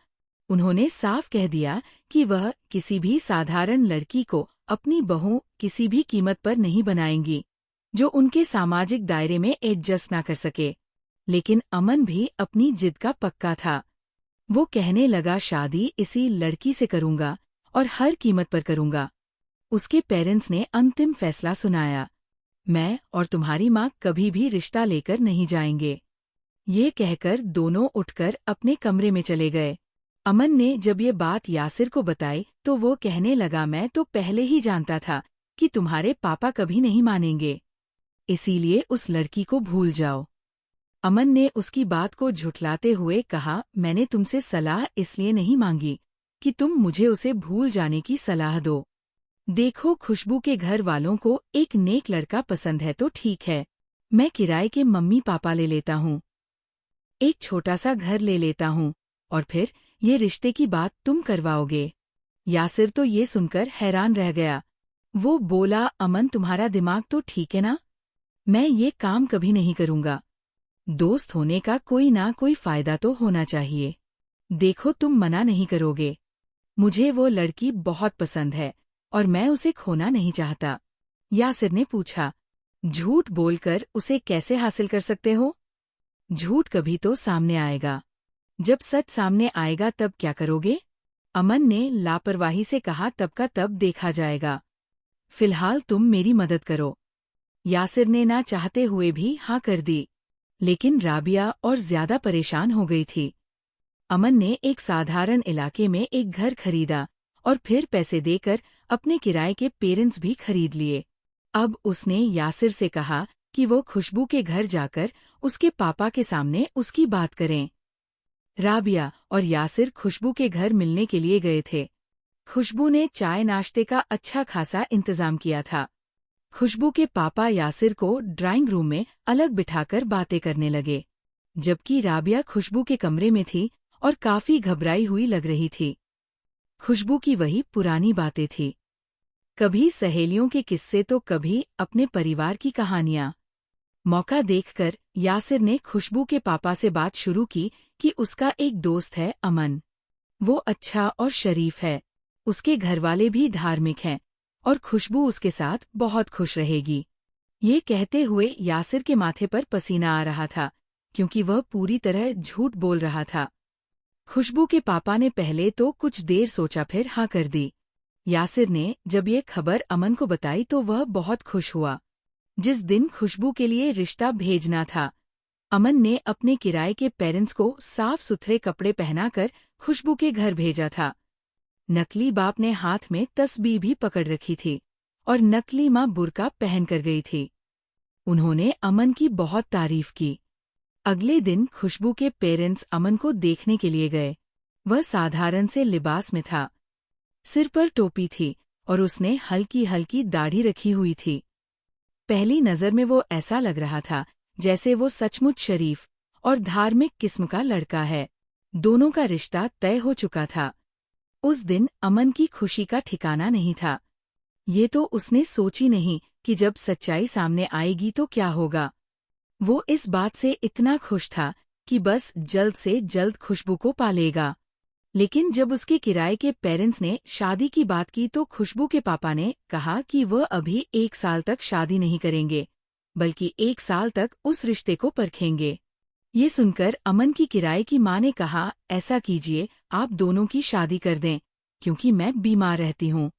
उन्होंने साफ कह दिया कि वह किसी भी साधारण लड़की को अपनी बहू किसी भी कीमत पर नहीं बनाएंगी, जो उनके सामाजिक दायरे में एडजस्ट ना कर सके। लेकिन अमन भी अपनी जिद का पक्का था। वो कहने लगा, शादी इसी लड़की से करूंगा और हर कीमत पर करूंगा। उसके पेरेंट्स ने अंतिम फैसला सुनाया, मैं और तुम्हारी माँ कभी भी रिश्ता लेकर नहीं जाएंगे। ये कहकर दोनों उठकर अपने कमरे में चले गए। अमन ने जब ये बात यासिर को बताई तो वो कहने लगा, मैं तो पहले ही जानता था कि तुम्हारे पापा कभी नहीं मानेंगे, इसीलिए उस लड़की को भूल जाओ। अमन ने उसकी बात को झुठलाते हुए कहा, मैंने तुमसे सलाह इसलिए नहीं मांगी कि तुम मुझे उसे भूल जाने की सलाह दो। देखो, खुशबू के घर वालों को एक नेक लड़का पसंद है तो ठीक है, मैं किराए के मम्मी पापा ले लेता हूँ, एक छोटा सा घर ले लेता हूँ, और फिर ये रिश्ते की बात तुम करवाओगे। यासिर तो ये सुनकर हैरान रह गया। वो बोला, अमन तुम्हारा दिमाग तो ठीक है ना, मैं ये काम कभी नहीं करूँगा। दोस्त होने का कोई ना कोई फायदा तो होना चाहिए। देखो, तुम मना नहीं करोगे, मुझे वो लड़की बहुत पसंद है और मैं उसे खोना नहीं चाहता। यासिर ने पूछा, झूठ बोलकर उसे कैसे हासिल कर सकते हो? झूठ कभी तो सामने आएगा, जब सच सामने आएगा तब क्या करोगे? अमन ने लापरवाही से कहा, तब का तब देखा जाएगा, फिलहाल तुम मेरी मदद करो। यासिर ने ना चाहते हुए भी हाँ कर दी, लेकिन राबिया और ज्यादा परेशान हो गई थी। अमन ने एक साधारण इलाके में एक घर खरीदा और फिर पैसे देकर अपने किराए के पेरेंट्स भी खरीद लिए। अब उसने यासिर से कहा कि वो खुशबू के घर जाकर उसके पापा के सामने उसकी बात करें। राबिया और यासिर खुशबू के घर मिलने के लिए गए थे। खुशबू ने चाय नाश्ते का अच्छा खासा इंतजाम किया था। खुशबू के पापा यासिर को ड्राइंग रूम में अलग बिठाकर बातें करने लगे, जबकि राबिया खुशबू के कमरे में थी और काफी घबराई हुई लग रही थी। खुशबू की वही पुरानी बातें थी, कभी सहेलियों के किस्से तो कभी अपने परिवार की कहानियां। मौका देखकर यासिर ने खुशबू के पापा से बात शुरू की कि उसका एक दोस्त है अमन, वो अच्छा और शरीफ है, उसके घरवाले भी धार्मिक हैं और खुशबू उसके साथ बहुत खुश रहेगी। ये कहते हुए यासिर के माथे पर पसीना आ रहा था, क्योंकि वह पूरी तरह झूठ बोल रहा था। खुशबू के पापा ने पहले तो कुछ देर सोचा, फिर हाँ कर दी। यासिर ने जब ये खबर अमन को बताई तो वह बहुत खुश हुआ। जिस दिन खुशबू के लिए रिश्ता भेजना था, अमन ने अपने किराए के पेरेंट्स को साफ सुथरे कपड़े पहनाकर खुशबू के घर भेजा था। नकली बाप ने हाथ में तस्बीह भी पकड़ रखी थी और नकली माँ बुर्का पहन कर गई थी। उन्होंने अमन की बहुत तारीफ की। अगले दिन खुशबू के पेरेंट्स अमन को देखने के लिए गए। वह साधारण से लिबास में था, सिर पर टोपी थी और उसने हल्की हल्की दाढ़ी रखी हुई थी। पहली नजर में वो ऐसा लग रहा था जैसे वो सचमुच शरीफ और धार्मिक किस्म का लड़का है। दोनों का रिश्ता तय हो चुका था। उस दिन अमन की खुशी का ठिकाना नहीं था। ये तो उसने सोची नहीं कि जब सच्चाई सामने आएगी तो क्या होगा। वो इस बात से इतना खुश था कि बस जल्द से जल्द खुशबू को पालेगा। लेकिन जब उसके किराए के पेरेंट्स ने शादी की बात की तो खुशबू के पापा ने कहा कि वह अभी 1 साल तक शादी नहीं करेंगे, बल्कि 1 साल तक उस रिश्ते को परखेंगे। ये सुनकर अमन की किराए की माँ ने कहा, ऐसा कीजिए, आप दोनों की शादी कर दें, क्योंकि मैं बीमार रहती हूँ।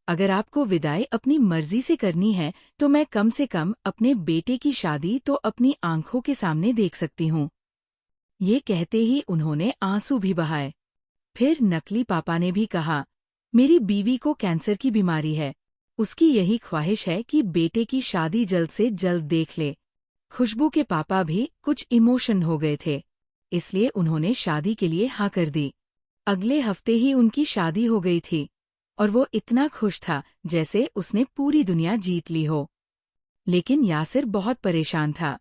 अगर आपको विदाई अपनी मर्जी से करनी है तो मैं कम से कम अपने बेटे की शादी तो अपनी आंखों के सामने देख सकती हूँ। ये कहते ही उन्होंने आंसू भी बहाए। फिर नकली पापा ने भी कहा, मेरी बीवी को कैंसर की बीमारी है, उसकी यही ख्वाहिश है कि बेटे की शादी जल्द से जल्द देख ले। खुशबू के पापा भी कुछ इमोशन हो गए थे, इसलिए उन्होंने शादी के लिए हाँ कर दी। अगले हफ्ते ही उनकी शादी हो गई थी और वो इतना खुश था जैसे उसने पूरी दुनिया जीत ली हो। लेकिन यासिर बहुत परेशान था।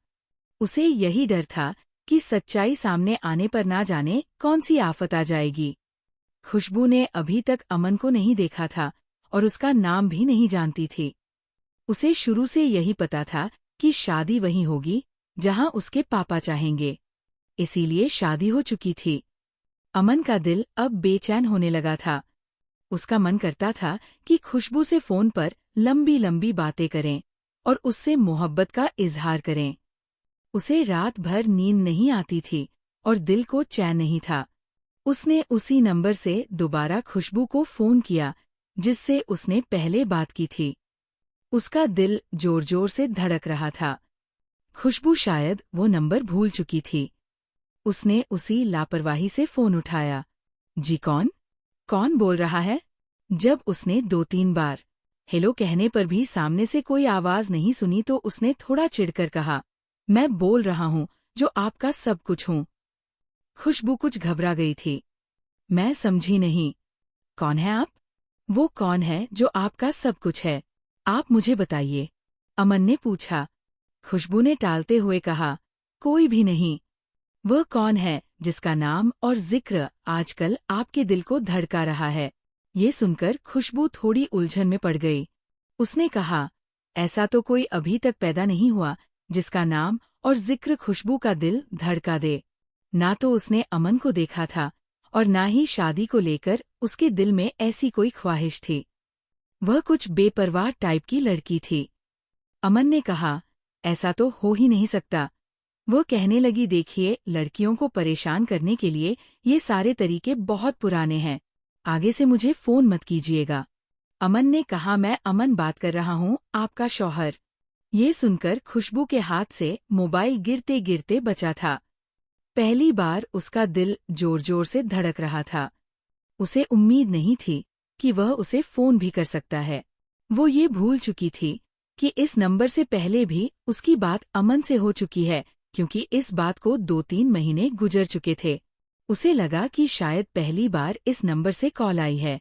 उसे यही डर था कि सच्चाई सामने आने पर ना जाने कौन सी आफत आ जाएगी। खुशबू ने अभी तक अमन को नहीं देखा था और उसका नाम भी नहीं जानती थी। उसे शुरू से यही पता था कि शादी वहीं होगी जहां उसके पापा चाहेंगे, इसीलिए शादी हो चुकी थी। अमन का दिल अब बेचैन होने लगा था। उसका मन करता था कि खुशबू से फोन पर लंबी लंबी बातें करें और उससे मोहब्बत का इजहार करें। उसे रात भर नींद नहीं आती थी और दिल को चैन नहीं था। उसने उसी नंबर से दोबारा खुशबू को फोन किया जिससे उसने पहले बात की थी। उसका दिल जोर जोर से धड़क रहा था। खुशबू शायद वो नंबर भूल चुकी थी। उसने उसी लापरवाही से फोन उठाया। जी कौन? कौन बोल रहा है? जब उसने 2-3 बार हेलो कहने पर भी सामने से कोई आवाज नहीं सुनी तो उसने थोड़ा चिढ़कर कहा, मैं बोल रहा हूँ जो आपका सब कुछ हूँ। खुशबू कुछ घबरा गई थी। मैं समझी नहीं। कौन है आप? वो कौन है जो आपका सब कुछ है? आप मुझे बताइए, अमन ने पूछा। खुशबू ने टालते हुए कहा, कोई भी नहीं। वह कौन है जिसका नाम और जिक्र आजकल आपके दिल को धड़का रहा है? ये सुनकर खुशबू थोड़ी उलझन में पड़ गई। उसने कहा, ऐसा तो कोई अभी तक पैदा नहीं हुआ जिसका नाम और जिक्र खुशबू का दिल धड़का दे। ना तो उसने अमन को देखा था और ना ही शादी को लेकर उसके दिल में ऐसी कोई ख्वाहिश थी। वह कुछ बेपरवाह टाइप की लड़की थी। अमन ने कहा, ऐसा तो हो ही नहीं सकता। वो कहने लगी, देखिए, लड़कियों को परेशान करने के लिए ये सारे तरीके बहुत पुराने हैं। आगे से मुझे फोन मत कीजिएगा। अमन ने कहा, मैं अमन बात कर रहा हूँ, आपका शौहर। ये सुनकर खुशबू के हाथ से मोबाइल गिरते गिरते बचा था। पहली बार उसका दिल जोर जोर से धड़क रहा था। उसे उम्मीद नहीं थी कि वह उसे फोन भी कर सकता है। वो ये भूल चुकी थी कि इस नंबर से पहले भी उसकी बात अमन से हो चुकी है, क्योंकि इस बात को 2-3 महीने गुजर चुके थे। उसे लगा कि शायद पहली बार इस नंबर से कॉल आई है।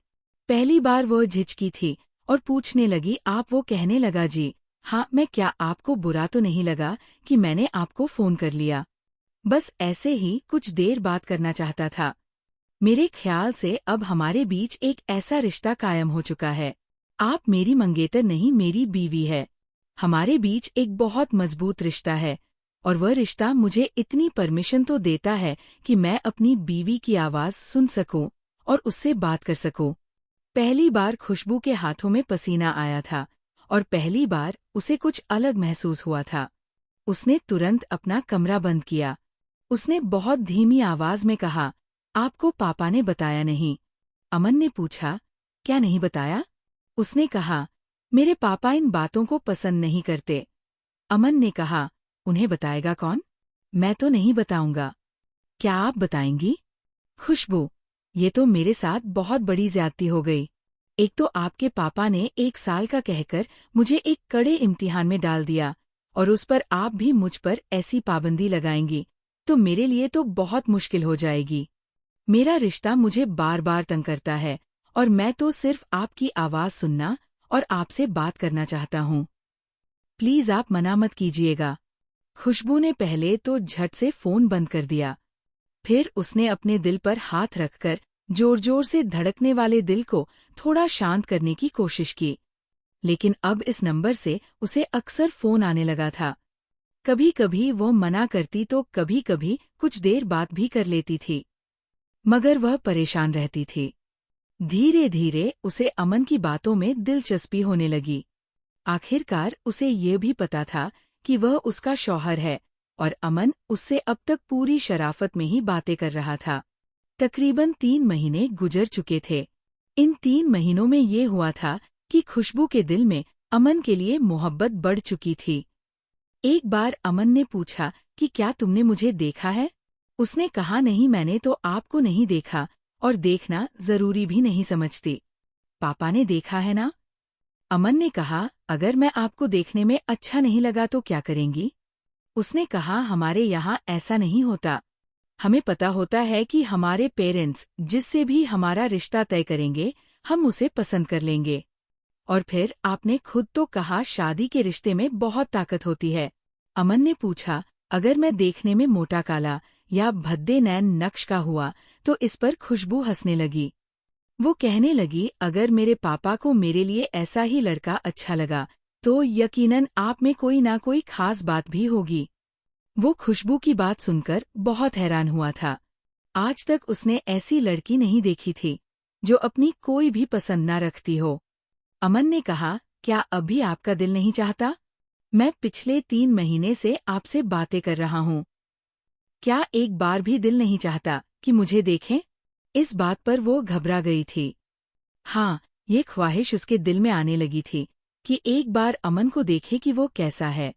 पहली बार वह झिझकी थी और पूछने लगी, आप? वो कहने लगा, जी हाँ, मैं, क्या आपको बुरा तो नहीं लगा कि मैंने आपको फोन कर लिया? बस ऐसे ही कुछ देर बात करना चाहता था। मेरे ख्याल से अब हमारे बीच एक ऐसा रिश्ता कायम हो चुका है। आप मेरी मंगेतर नहीं, मेरी बीवी है। हमारे बीच एक बहुत मजबूत रिश्ता है और वह रिश्ता मुझे इतनी परमिशन तो देता है कि मैं अपनी बीवी की आवाज सुन सकूं और उससे बात कर सकूं। पहली बार खुशबू के हाथों में पसीना आया था और पहली बार उसे कुछ अलग महसूस हुआ था। उसने तुरंत अपना कमरा बंद किया। उसने बहुत धीमी आवाज में कहा, आपको पापा ने बताया नहीं? अमन ने पूछा, क्या नहीं बताया? उसने कहा, मेरे पापा इन बातों को पसंद नहीं करते। अमन ने कहा, उन्हें बताएगा कौन? मैं तो नहीं बताऊंगा। क्या आप बताएंगी? खुशबू, ये तो मेरे साथ बहुत बड़ी ज्यादती हो गई। एक तो आपके पापा ने 1 साल का कहकर मुझे एक कड़े इम्तिहान में डाल दिया और उस पर आप भी मुझ पर ऐसी पाबंदी लगाएंगी तो मेरे लिए तो बहुत मुश्किल हो जाएगी। मेरा रिश्ता मुझे बार बार तंग करता है और मैं तो सिर्फ आपकी आवाज सुनना और आपसे बात करना चाहता हूँ। प्लीज आप मना मत कीजिएगा। खुशबू ने पहले तो झट से फोन बंद कर दिया। फिर उसने अपने दिल पर हाथ रखकर जोर जोर से धड़कने वाले दिल को थोड़ा शांत करने की कोशिश की। लेकिन अब इस नंबर से उसे अक्सर फोन आने लगा था। कभी कभी वो मना करती तो कभी कभी कुछ देर बात भी कर लेती थी, मगर वह परेशान रहती थी। धीरे धीरे उसे अमन की बातों में दिलचस्पी होने लगी। आखिरकार उसे ये भी पता था कि वह उसका शौहर है और अमन उससे अब तक पूरी शराफत में ही बातें कर रहा था। तकरीबन 3 महीने गुजर चुके थे। इन 3 महीनों में ये हुआ था कि खुशबू के दिल में अमन के लिए मोहब्बत बढ़ चुकी थी। एक बार अमन ने पूछा कि क्या तुमने मुझे देखा है? उसने कहा नहीं, मैंने तो आपको नहीं देखा और देखना जरूरी भी नहीं समझती। पापा ने देखा है ना? अमन ने कहा, अगर मैं आपको देखने में अच्छा नहीं लगा तो क्या करेंगी? उसने कहा, हमारे यहाँ ऐसा नहीं होता। हमें पता होता है कि हमारे पेरेंट्स जिससे भी हमारा रिश्ता तय करेंगे हम उसे पसंद कर लेंगे। और फिर आपने खुद तो कहा शादी के रिश्ते में बहुत ताकत होती है। अमन ने पूछा, अगर मैं देखने में मोटा काला या भद्दे नैन नक्श का हुआ तो इस पर खुशबू हंसने लगी। वो कहने लगी, अगर मेरे पापा को मेरे लिए ऐसा ही लड़का अच्छा लगा तो यकीनन आप में कोई ना कोई खास बात भी होगी। वो खुशबू की बात सुनकर बहुत हैरान हुआ था। आज तक उसने ऐसी लड़की नहीं देखी थी जो अपनी कोई भी पसंद ना रखती हो। अमन ने कहा, क्या अभी आपका दिल नहीं चाहता? मैं पिछले 3 महीने से आपसे बातें कर रहा हूँ। क्या एक बार भी दिल नहीं चाहता कि मुझे देखें? इस बात पर वो घबरा गई थी। हाँ, ये ख्वाहिश उसके दिल में आने लगी थी कि एक बार अमन को देखे कि वो कैसा है।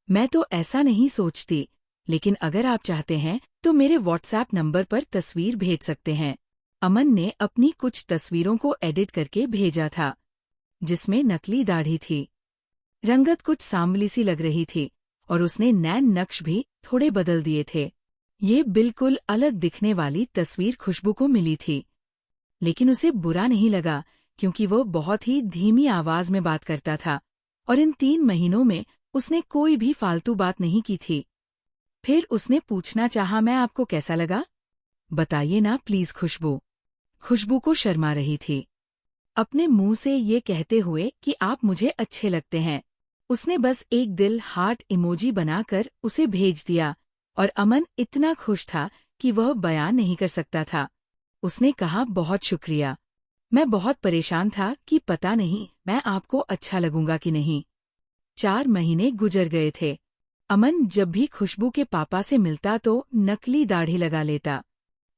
मैं तो ऐसा नहीं सोचती, लेकिन अगर आप चाहते हैं तो मेरे व्हाट्सएप नंबर पर तस्वीर भेज सकते हैं। अमन ने अपनी कुछ तस्वीरों को एडिट करके भेजा था, जिसमें नकली दाढ़ी थी, रंगत कुछ सांवली सी लग रही थी और उसने नैन नक्श भी थोड़े बदल दिए थे। ये बिल्कुल अलग दिखने वाली तस्वीर खुशबू को मिली थी, लेकिन उसे बुरा नहीं लगा क्योंकि वो बहुत ही धीमी आवाज में बात करता था और इन 3 महीनों में उसने कोई भी फालतू बात नहीं की थी। फिर उसने पूछना चाहा, मैं आपको कैसा लगा? बताइए ना प्लीज खुशबू। खुशबू को शर्मा रही थी अपने मुंह से ये कहते हुए कि आप मुझे अच्छे लगते हैं। उसने बस एक दिल हार्ट इमोजी बनाकर उसे भेज दिया और अमन इतना खुश था कि वह बयान नहीं कर सकता था। उसने कहा, बहुत शुक्रिया। मैं बहुत परेशान था कि पता नहीं मैं आपको अच्छा लगूंगा कि नहीं। 4 महीने गुजर गए थे। अमन जब भी खुशबू के पापा से मिलता तो नकली दाढ़ी लगा लेता,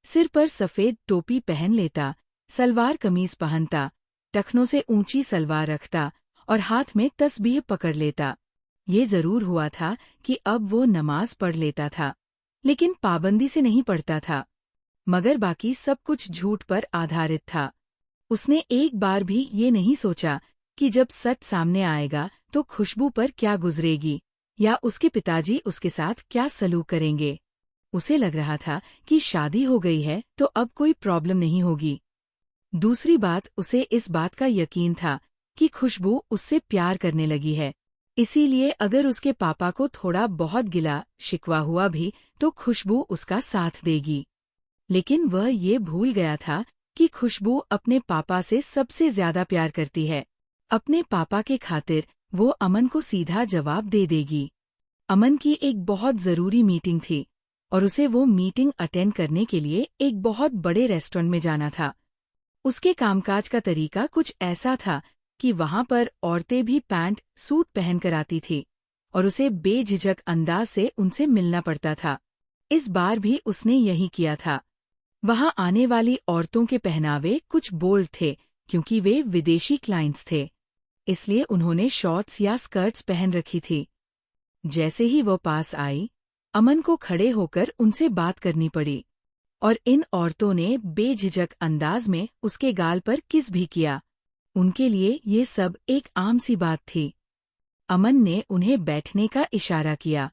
सिर पर सफेद टोपी पहन लेता, सलवार कमीज पहनता, टखनों से ऊंची सलवार रखता और हाथ में तस्बीह पकड़ लेता। ये जरूर हुआ था कि अब वो नमाज पढ़ लेता था, लेकिन पाबंदी से नहीं पढ़ता था, मगर बाकी सब कुछ झूठ पर आधारित था। उसने एक बार भी ये नहीं सोचा कि जब सच सामने आएगा तो खुशबू पर क्या गुजरेगी या उसके पिताजी उसके साथ क्या सलूक करेंगे। उसे लग रहा था कि शादी हो गई है तो अब कोई प्रॉब्लम नहीं होगी। दूसरी बात, उसे इस बात का यकीन था कि खुशबू उससे प्यार करने लगी है, इसीलिए अगर उसके पापा को थोड़ा बहुत गिला शिकवा हुआ भी तो खुशबू उसका साथ देगी। लेकिन वह ये भूल गया था कि खुशबू अपने पापा से सबसे ज्यादा प्यार करती है। अपने पापा के खातिर वो अमन को सीधा जवाब दे देगी। अमन की एक बहुत जरूरी मीटिंग थी और उसे वो मीटिंग अटेंड करने के लिए एक बहुत बड़े रेस्टोरेंट में जाना था। उसके कामकाज का तरीका कुछ ऐसा था कि वहां पर औरतें भी पैंट सूट पहनकर आती थी और उसे बेझिझक अंदाज से उनसे मिलना पड़ता था। इस बार भी उसने यही किया था। वहां आने वाली औरतों के पहनावे कुछ बोल्ड थे क्योंकि वे विदेशी क्लाइंट्स थे, इसलिए उन्होंने शॉर्ट्स या स्कर्ट्स पहन रखी थी। जैसे ही वो पास आई, अमन को खड़े होकर उनसे बात करनी पड़ी और इन औरतों ने बेझिझक अंदाज में उसके गाल पर किस भी किया। उनके लिए ये सब एक आम सी बात थी। अमन ने उन्हें बैठने का इशारा किया।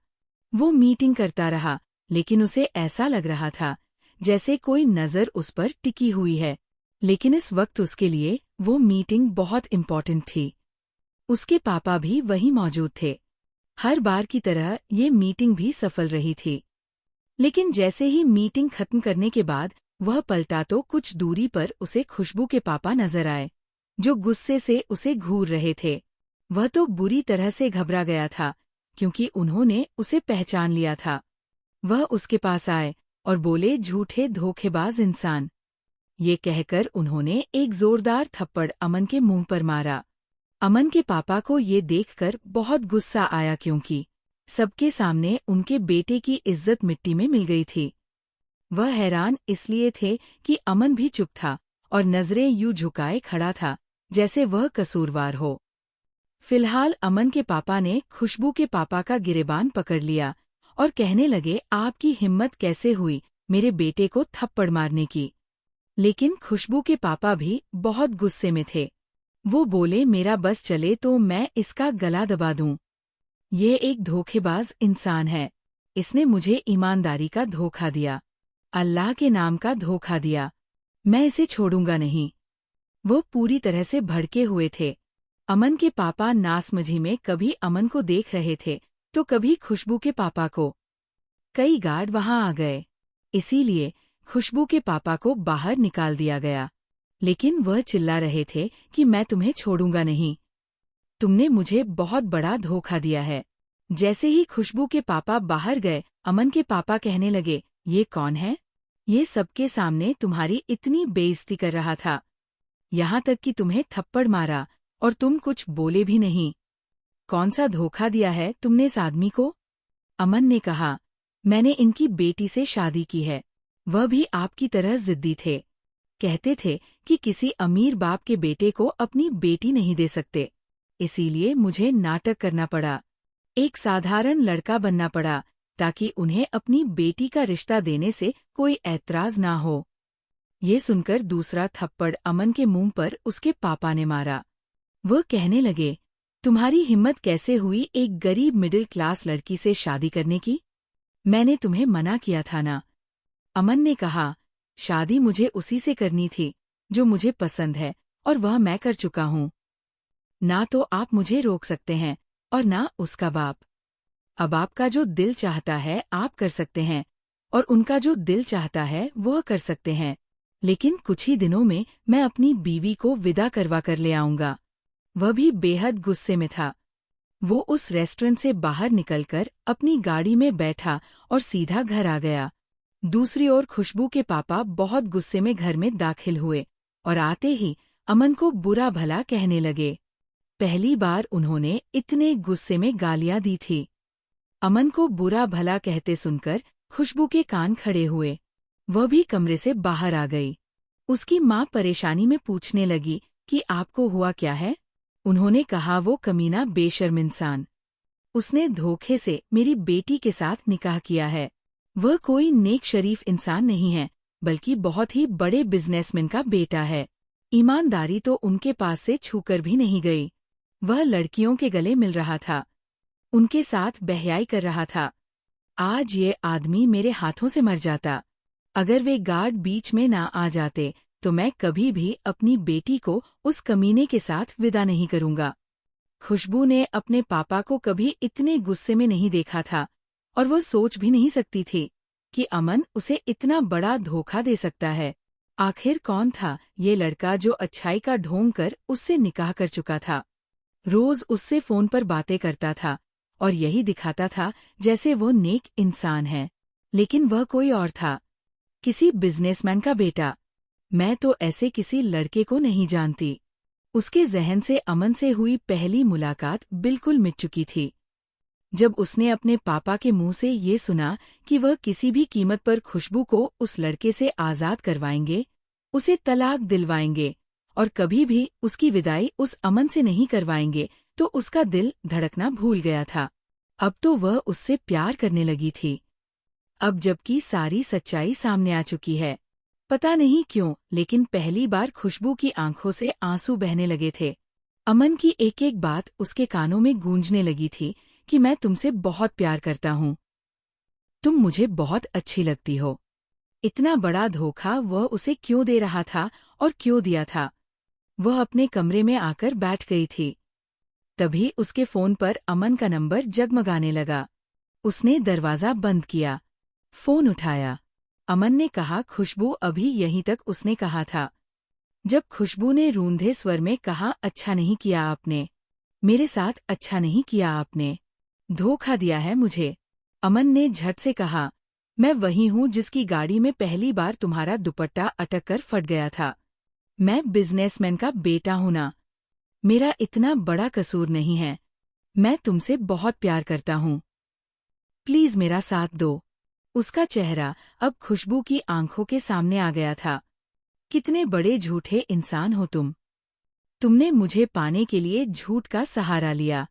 वो मीटिंग करता रहा, लेकिन उसे ऐसा लग रहा था जैसे कोई नज़र उस पर टिकी हुई है। लेकिन इस वक्त उसके लिए वो मीटिंग बहुत इम्पोर्टेंट थी। उसके पापा भी वहीं मौजूद थे। हर बार की तरह ये मीटिंग भी सफल रही थी। लेकिन जैसे ही मीटिंग खत्म करने के बाद वह पलटा तो कुछ दूरी पर उसे खुशबू के पापा नजर आए, जो गुस्से से उसे घूर रहे थे। वह तो बुरी तरह से घबरा गया था, क्योंकि उन्होंने उसे पहचान लिया था। वह उसके पास आए और बोले, झूठे धोखेबाज इंसान। ये कहकर उन्होंने एक जोरदार थप्पड़ अमन के मुंह पर मारा। अमन के पापा को ये देखकर बहुत गुस्सा आया, क्योंकि सबके सामने उनके बेटे की इज्जत मिट्टी में मिल गई थी। वह हैरान इसलिए थे कि अमन भी चुप था और नजरें यूं झुकाए खड़ा था, जैसे वह कसूरवार हो। फिलहाल अमन के पापा ने खुशबू के पापा का गिरेबान पकड़ लिया और कहने लगे, आपकी हिम्मत कैसे हुई मेरे बेटे को थप्पड़ मारने की। लेकिन खुशबू के पापा भी बहुत गुस्से में थे। वो बोले, मेरा बस चले तो मैं इसका गला दबा दूं। ये एक धोखेबाज इंसान है। इसने मुझे ईमानदारी का धोखा दिया, अल्लाह के नाम का धोखा दिया। मैं इसे छोड़ूंगा नहीं। वो पूरी तरह से भड़के हुए थे। अमन के पापा नासमझी में कभी अमन को देख रहे थे तो कभी खुशबू के पापा को। कई गार्ड वहां आ गए, इसीलिए खुशबू के पापा को बाहर निकाल दिया गया। लेकिन वह चिल्ला रहे थे कि मैं तुम्हें छोड़ूंगा नहीं। तुमने मुझे बहुत बड़ा धोखा दिया है। जैसे ही खुशबू के पापा बाहर गए, अमन के पापा कहने लगे, ये कौन है? ये सबके सामने तुम्हारी इतनी बेइज्जती कर रहा था, यहाँ तक कि तुम्हें थप्पड़ मारा और तुम कुछ बोले भी नहीं। कौन सा धोखा दिया है तुमने इस आदमी को? अमन ने कहा, मैंने इनकी बेटी से शादी की है। वह भी आपकी तरह जिद्दी थे। कहते थे कि किसी अमीर बाप के बेटे को अपनी बेटी नहीं दे सकते। इसीलिए मुझे नाटक करना पड़ा, एक साधारण लड़का बनना पड़ा, ताकि उन्हें अपनी बेटी का रिश्ता देने से कोई ऐतराज ना हो। ये सुनकर दूसरा थप्पड़ अमन के मुंह पर उसके पापा ने मारा। वह कहने लगे, तुम्हारी हिम्मत कैसे हुई एक गरीब मिडिल क्लास लड़की से शादी करने की? मैंने तुम्हें मना किया था ना? अमन ने कहा, शादी मुझे उसी से करनी थी जो मुझे पसंद है, और वह मैं कर चुका हूँ। ना तो आप मुझे रोक सकते हैं और ना उसका बाप। अब आपका जो दिल चाहता है आप कर सकते हैं, और उनका जो दिल चाहता है वह कर सकते हैं। लेकिन कुछ ही दिनों में मैं अपनी बीवी को विदा करवा कर ले आऊंगा। वह भी बेहद गुस्से में था। वो उस रेस्टोरेंट से बाहर निकलकर अपनी गाड़ी में बैठा और सीधा घर आ गया। दूसरी ओर खुशबू के पापा बहुत गुस्से में घर में दाखिल हुए और आते ही अमन को बुरा भला कहने लगे। पहली बार उन्होंने इतने गुस्से में गालियां दी थी। अमन को बुरा भला कहते सुनकर खुशबू के कान खड़े हुए। वह भी कमरे से बाहर आ गई। उसकी माँ परेशानी में पूछने लगी कि आपको हुआ क्या है? उन्होंने कहा, वो कमीना बेशर्म इंसान, उसने धोखे से मेरी बेटी के साथ निकाह किया है। वह कोई नेक शरीफ इंसान नहीं है, बल्कि बहुत ही बड़े बिजनेसमैन का बेटा है। ईमानदारी तो उनके पास से छूकर भी नहीं गई। वह लड़कियों के गले मिल रहा था, उनके साथ बेहयाई कर रहा था। आज ये आदमी मेरे हाथों से मर जाता। अगर वे गार्ड बीच में ना आ जाते तो मैं कभी भी अपनी बेटी को उस कमीने के साथ विदा नहीं करूंगा। खुशबू ने अपने पापा को कभी इतने गुस्से में नहीं देखा था, और वो सोच भी नहीं सकती थी कि अमन उसे इतना बड़ा धोखा दे सकता है। आखिर कौन था ये लड़का जो अच्छाई का ढोंग कर उससे निकाह कर चुका था? रोज उससे फोन पर बातें करता था और यही दिखाता था जैसे वो नेक इंसान है, लेकिन वह कोई और था, किसी बिजनेसमैन का बेटा। मैं तो ऐसे किसी लड़के को नहीं जानती। उसके जहन से अमन से हुई पहली मुलाकात बिल्कुल मिट चुकी थी। जब उसने अपने पापा के मुंह से ये सुना कि वह किसी भी कीमत पर खुशबू को उस लड़के से आज़ाद करवाएंगे, उसे तलाक दिलवाएंगे और कभी भी उसकी विदाई उस अमन से नहीं करवाएंगे, तो उसका दिल धड़कना भूल गया था। अब तो वह उससे प्यार करने लगी थी। अब जबकि सारी सच्चाई सामने आ चुकी है, पता नहीं क्यों, लेकिन पहली बार खुशबू की आंखों से आंसू बहने लगे थे। अमन की एक एक बात उसके कानों में गूंजने लगी थी कि मैं तुमसे बहुत प्यार करता हूँ, तुम मुझे बहुत अच्छी लगती हो। इतना बड़ा धोखा वह उसे क्यों दे रहा था और क्यों दिया था? वह अपने कमरे में आकर बैठ गई थी। तभी उसके फोन पर अमन का नंबर जगमगाने लगा। उसने दरवाजा बंद किया, फोन उठाया। अमन ने कहा, खुशबू अभी यहीं तक उसने कहा था। जब खुशबू ने रूंधे स्वर में कहा, अच्छा नहीं किया आपने, मेरे साथ अच्छा नहीं किया आपने, धोखा दिया है मुझे। अमन ने झट से कहा, मैं वही हूँ जिसकी गाड़ी में पहली बार तुम्हारा दुपट्टा अटक कर फट गया था। मैं बिजनेसमैन का बेटा हूं ना, मेरा इतना बड़ा कसूर नहीं है। मैं तुमसे बहुत प्यार करता हूँ, प्लीज मेरा साथ दो। उसका चेहरा अब खुशबू की आंखों के सामने आ गया था। कितने बड़े झूठे इंसान हो तुम। तुमने मुझे पाने के लिए झूठ का सहारा लिया।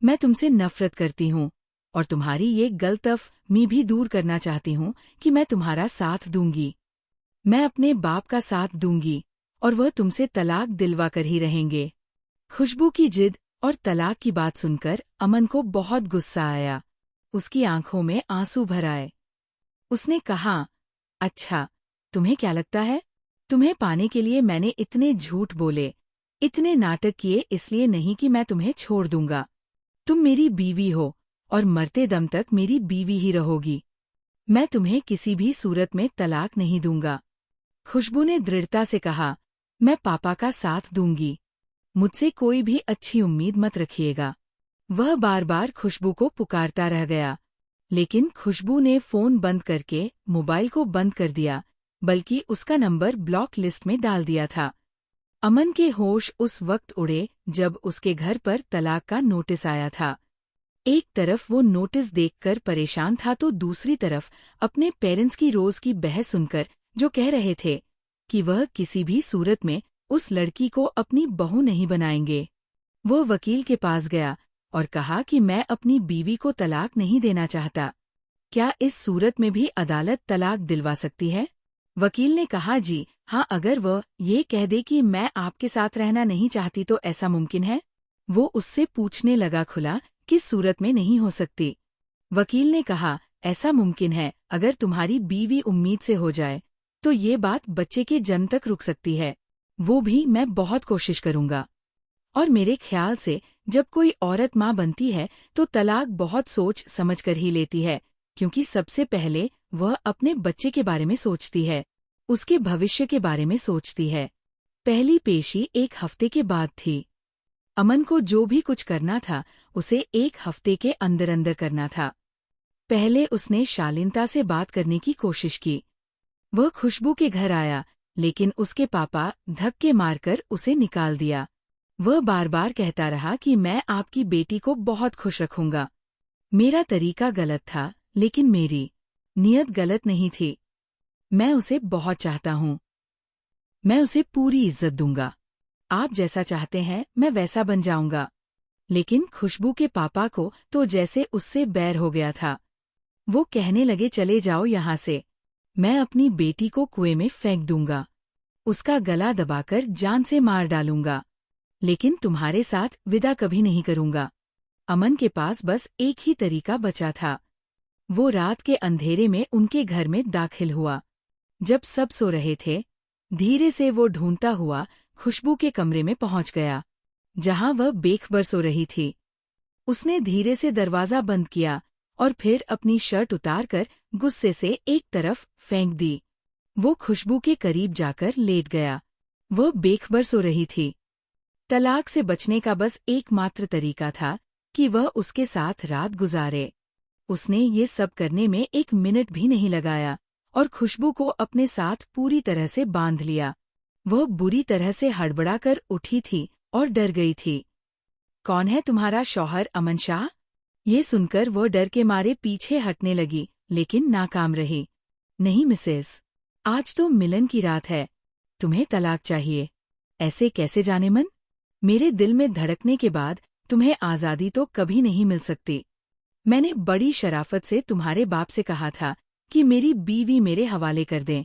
मैं तुमसे नफरत करती हूँ और तुम्हारी ये गलतफहमी भी दूर करना चाहती हूँ कि मैं तुम्हारा साथ दूंगी। मैं अपने बाप का साथ दूंगी और वह तुमसे तलाक दिलवा कर ही रहेंगे। खुशबू की जिद और तलाक की बात सुनकर अमन को बहुत गुस्सा आया। उसकी आंखों में आंसू भर आए। उसने कहा, अच्छा, तुम्हें क्या लगता है, तुम्हें पाने के लिए मैंने इतने झूठ बोले, इतने नाटक किए इसलिए नहीं कि मैं तुम्हें छोड़ दूंगा। तुम मेरी बीवी हो और मरते दम तक मेरी बीवी ही रहोगी। मैं तुम्हें किसी भी सूरत में तलाक नहीं दूंगा। खुशबू ने दृढ़ता से कहा, मैं पापा का साथ दूंगी। मुझसे कोई भी अच्छी उम्मीद मत रखिएगा। वह बार बार खुशबू को पुकारता रह गया, लेकिन खुशबू ने फोन बंद करके मोबाइल को बंद कर दिया, बल्कि उसका नंबर ब्लॉक लिस्ट में डाल दिया था। अमन के होश उस वक्त उड़े जब उसके घर पर तलाक का नोटिस आया था। एक तरफ वो नोटिस देखकर परेशान था तो दूसरी तरफ अपने पेरेंट्स की रोज की बहस सुनकर जो कह रहे थे कि वह किसी भी सूरत में उस लड़की को अपनी बहू नहीं बनाएंगे। वो वकील के पास गया और कहा कि मैं अपनी बीवी को तलाक नहीं देना चाहता। क्या इस सूरत में भी अदालत तलाक दिलवा सकती है? वकील ने कहा, जी हाँ, अगर वह ये कह दे कि मैं आपके साथ रहना नहीं चाहती तो ऐसा मुमकिन है। वो उससे पूछने लगा, खुला, किस सूरत में नहीं हो सकती? वकील ने कहा, ऐसा मुमकिन है अगर तुम्हारी बीवी उम्मीद से हो जाए तो ये बात बच्चे के जन्म तक रुक सकती है। वो भी मैं बहुत कोशिश करूंगा। और मेरे ख्याल से जब कोई औरत माँ बनती है तो तलाक बहुत सोच समझ कर ही लेती है, क्योंकि सबसे पहले वह अपने बच्चे के बारे में सोचती है, उसके भविष्य के बारे में सोचती है। पहली पेशी 1 हफ्ते के बाद थी। अमन को जो भी कुछ करना था उसे 1 हफ्ते के अंदर अंदर करना था। पहले उसने शालीनता से बात करने की कोशिश की। वह खुशबू के घर आया, लेकिन उसके पापा धक्के मारकर उसे निकाल दिया। वह बार बार कहता रहा कि मैं आपकी बेटी को बहुत खुश रखूंगा। मेरा तरीका गलत था, लेकिन मेरी नीयत गलत नहीं थी। मैं उसे बहुत चाहता हूँ। मैं उसे पूरी इज्जत दूंगा। आप जैसा चाहते हैं मैं वैसा बन जाऊंगा। लेकिन खुशबू के पापा को तो जैसे उससे बैर हो गया था। वो कहने लगे, चले जाओ यहाँ से, मैं अपनी बेटी को कुएं में फेंक दूंगा, उसका गला दबाकर जान से मार डालूंगा, लेकिन तुम्हारे साथ विदा कभी नहीं करूंगा। अमन के पास बस एक ही तरीका बचा था। वो रात के अंधेरे में उनके घर में दाखिल हुआ। जब सब सो रहे थे, धीरे से वो ढूंढता हुआ खुशबू के कमरे में पहुंच गया, जहां वह बेखबर सो रही थी। उसने धीरे से दरवाजा बंद किया और फिर अपनी शर्ट उतारकर गुस्से से एक तरफ फेंक दी। वो खुशबू के करीब जाकर लेट गया। वह बेखबर सो रही थी। तलाक से बचने का बस एकमात्र तरीका था कि वह उसके साथ रात गुजारे। उसने ये सब करने में 1 मिनट भी नहीं लगाया और खुशबू को अपने साथ पूरी तरह से बांध लिया। वह बुरी तरह से हड़बड़ाकर उठी थी और डर गई थी। कौन है तुम्हारा शौहर, अमन शाह? ये सुनकर वह डर के मारे पीछे हटने लगी, लेकिन नाकाम रही। नहीं मिसेस, आज तो मिलन की रात है, तुम्हें तलाक चाहिए। ऐसे कैसे जाने मन? मेरे दिल में धड़कने के बाद तुम्हें आज़ादी तो कभी नहीं मिल सकती। मैंने बड़ी शराफत से तुम्हारे बाप से कहा था कि मेरी बीवी मेरे हवाले कर दें,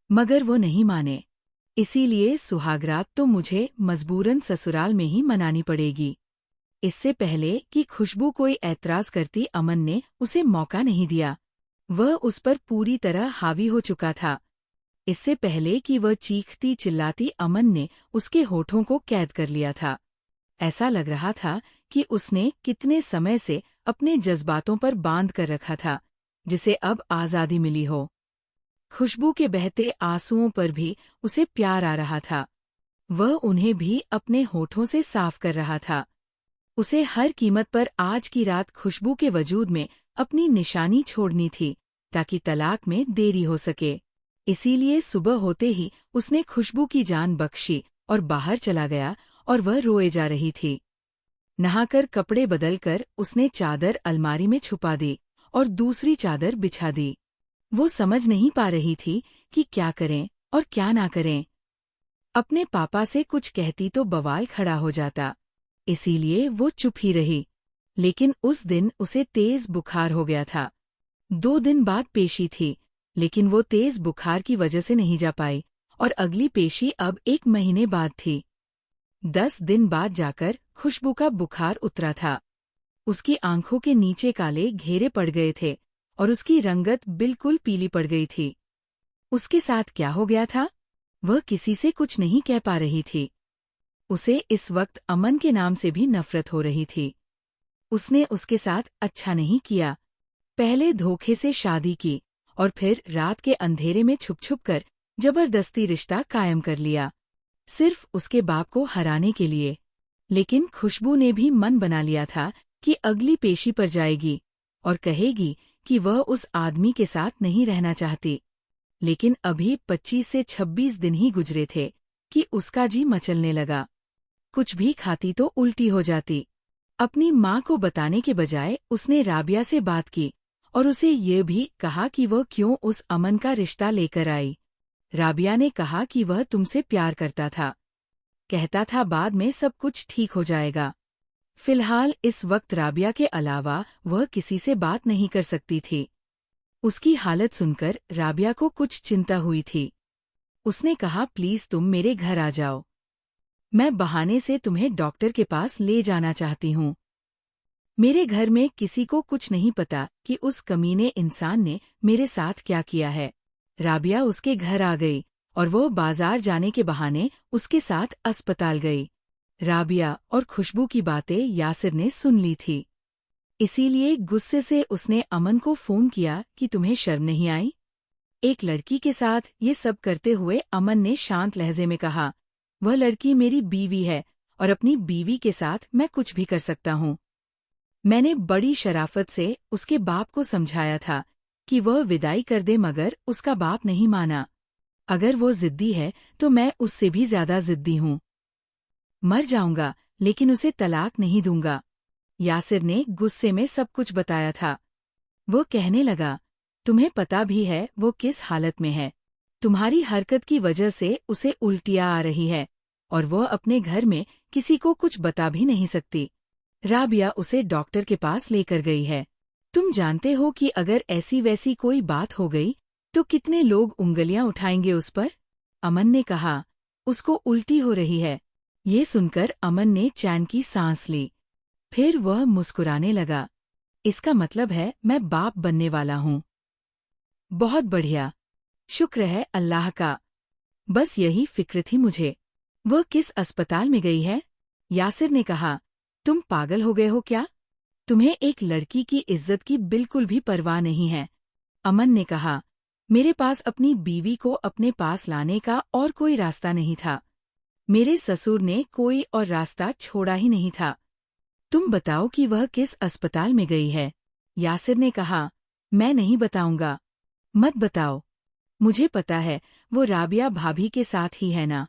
मगर वो नहीं माने। इसीलिए सुहागरात तो मुझे मजबूरन ससुराल में ही मनानी पड़ेगी। इससे पहले कि खुशबू कोई ऐतराज करती, अमन ने उसे मौका नहीं दिया। वह उस पर पूरी तरह हावी हो चुका था। इससे पहले कि वह चीखती चिल्लाती, अमन ने उसके होठों को कैद कर लिया था। ऐसा लग रहा था कि उसने कितने समय से अपने जज्बातों पर बांध कर रखा था, जिसे अब आज़ादी मिली हो। खुशबू के बहते आंसुओं पर भी उसे प्यार आ रहा था। वह उन्हें भी अपने होठों से साफ कर रहा था। उसे हर कीमत पर आज की रात खुशबू के वजूद में अपनी निशानी छोड़नी थी, ताकि तलाक में देरी हो सके। इसीलिए सुबह होते ही उसने खुशबू की जान बख्शी और बाहर चला गया, और वह रोए जा रही थी। नहाकर कपड़े बदलकर उसने चादर अलमारी में छुपा दी और दूसरी चादर बिछा दी। वो समझ नहीं पा रही थी कि क्या करें और क्या ना करें। अपने पापा से कुछ कहती तो बवाल खड़ा हो जाता, इसीलिए वो चुप ही रही। लेकिन उस दिन उसे तेज बुखार हो गया था। 2 दिन बाद पेशी थी, लेकिन वो तेज बुखार की वजह से नहीं जा पाई, और अगली पेशी अब 1 महीने बाद थी। 10 दिन बाद जाकर खुशबू का बुखार उतरा था। उसकी आंखों के नीचे काले घेरे पड़ गए थे और उसकी रंगत बिल्कुल पीली पड़ गई थी। उसके साथ क्या हो गया था? वह किसी से कुछ नहीं कह पा रही थी। उसे इस वक्त अमन के नाम से भी नफरत हो रही थी। उसने उसके साथ अच्छा नहीं किया। पहले धोखे से शादी की और फिर रात के अंधेरे में छुप-छुप कर जबरदस्ती रिश्ता कायम कर लिया, सिर्फ उसके बाप को हराने के लिए। लेकिन खुशबू ने भी मन बना लिया था कि अगली पेशी पर जाएगी और कहेगी कि वह उस आदमी के साथ नहीं रहना चाहती। लेकिन अभी 25 से 26 दिन ही गुजरे थे कि उसका जी मचलने लगा। कुछ भी खाती तो उल्टी हो जाती। अपनी माँ को बताने के बजाय उसने राबिया से बात की और उसे ये भी कहा कि वह क्यों उस अमन का रिश्ता लेकर आई। राबिया ने कहा कि वह तुमसे प्यार करता था। कहता था बाद में सब कुछ ठीक हो जाएगा। फिलहाल इस वक्त राबिया के अलावा वह किसी से बात नहीं कर सकती थी। उसकी हालत सुनकर राबिया को कुछ चिंता हुई थी। उसने कहा, प्लीज तुम मेरे घर आ जाओ। मैं बहाने से तुम्हें डॉक्टर के पास ले जाना चाहती हूँ। मेरे घर में किसी को कुछ नहीं पता कि उस कमीने इंसान ने मेरे साथ क्या किया है। राबिया उसके घर आ गई और वो बाजार जाने के बहाने उसके साथ अस्पताल गई। राबिया और खुशबू की बातें यासिर ने सुन ली थी। इसीलिए गुस्से से उसने अमन को फोन किया कि तुम्हें शर्म नहीं आई? एक लड़की के साथ ये सब करते हुए अमन ने शांत लहजे में कहा, वह लड़की मेरी बीवी है और अपनी बीवी के साथ मैं कुछ भी कर सकता हूँ। मैंने बड़ी शराफत से उसके बाप को समझाया था कि वह विदाई कर दे, मगर उसका बाप नहीं माना। अगर वो जिद्दी है तो मैं उससे भी ज्यादा जिद्दी हूँ। मर जाऊंगा लेकिन उसे तलाक नहीं दूंगा। यासिर ने गुस्से में सब कुछ बताया था। वो कहने लगा, तुम्हें पता भी है वो किस हालत में है। तुम्हारी हरकत की वजह से उसे उल्टियाँ आ रही है और वह अपने घर में किसी को कुछ बता भी नहीं सकती। राबिया उसे डॉक्टर के पास लेकर गई है। तुम जानते हो कि अगर ऐसी वैसी कोई बात हो गई तो कितने लोग उंगलियां उठाएंगे उस पर? अमन ने कहा, उसको उल्टी हो रही है। ये सुनकर अमन ने चैन की सांस ली। फिर वह मुस्कुराने लगा। इसका मतलब है मैं बाप बनने वाला हूँ। बहुत बढ़िया, शुक्र है अल्लाह का। बस यही फिक्र थी मुझे। वह किस अस्पताल में गई है? यासिर ने कहा, तुम पागल हो गए हो क्या? तुम्हें एक लड़की की इज्जत की बिल्कुल भी परवाह नहीं है। अमन ने कहा, मेरे पास अपनी बीवी को अपने पास लाने का और कोई रास्ता नहीं था। मेरे ससुर ने कोई और रास्ता छोड़ा ही नहीं था। तुम बताओ कि वह किस अस्पताल में गई है। यासिर ने कहा, मैं नहीं बताऊंगा। मत बताओ, मुझे पता है वो राबिया भाभी के साथ ही है ना।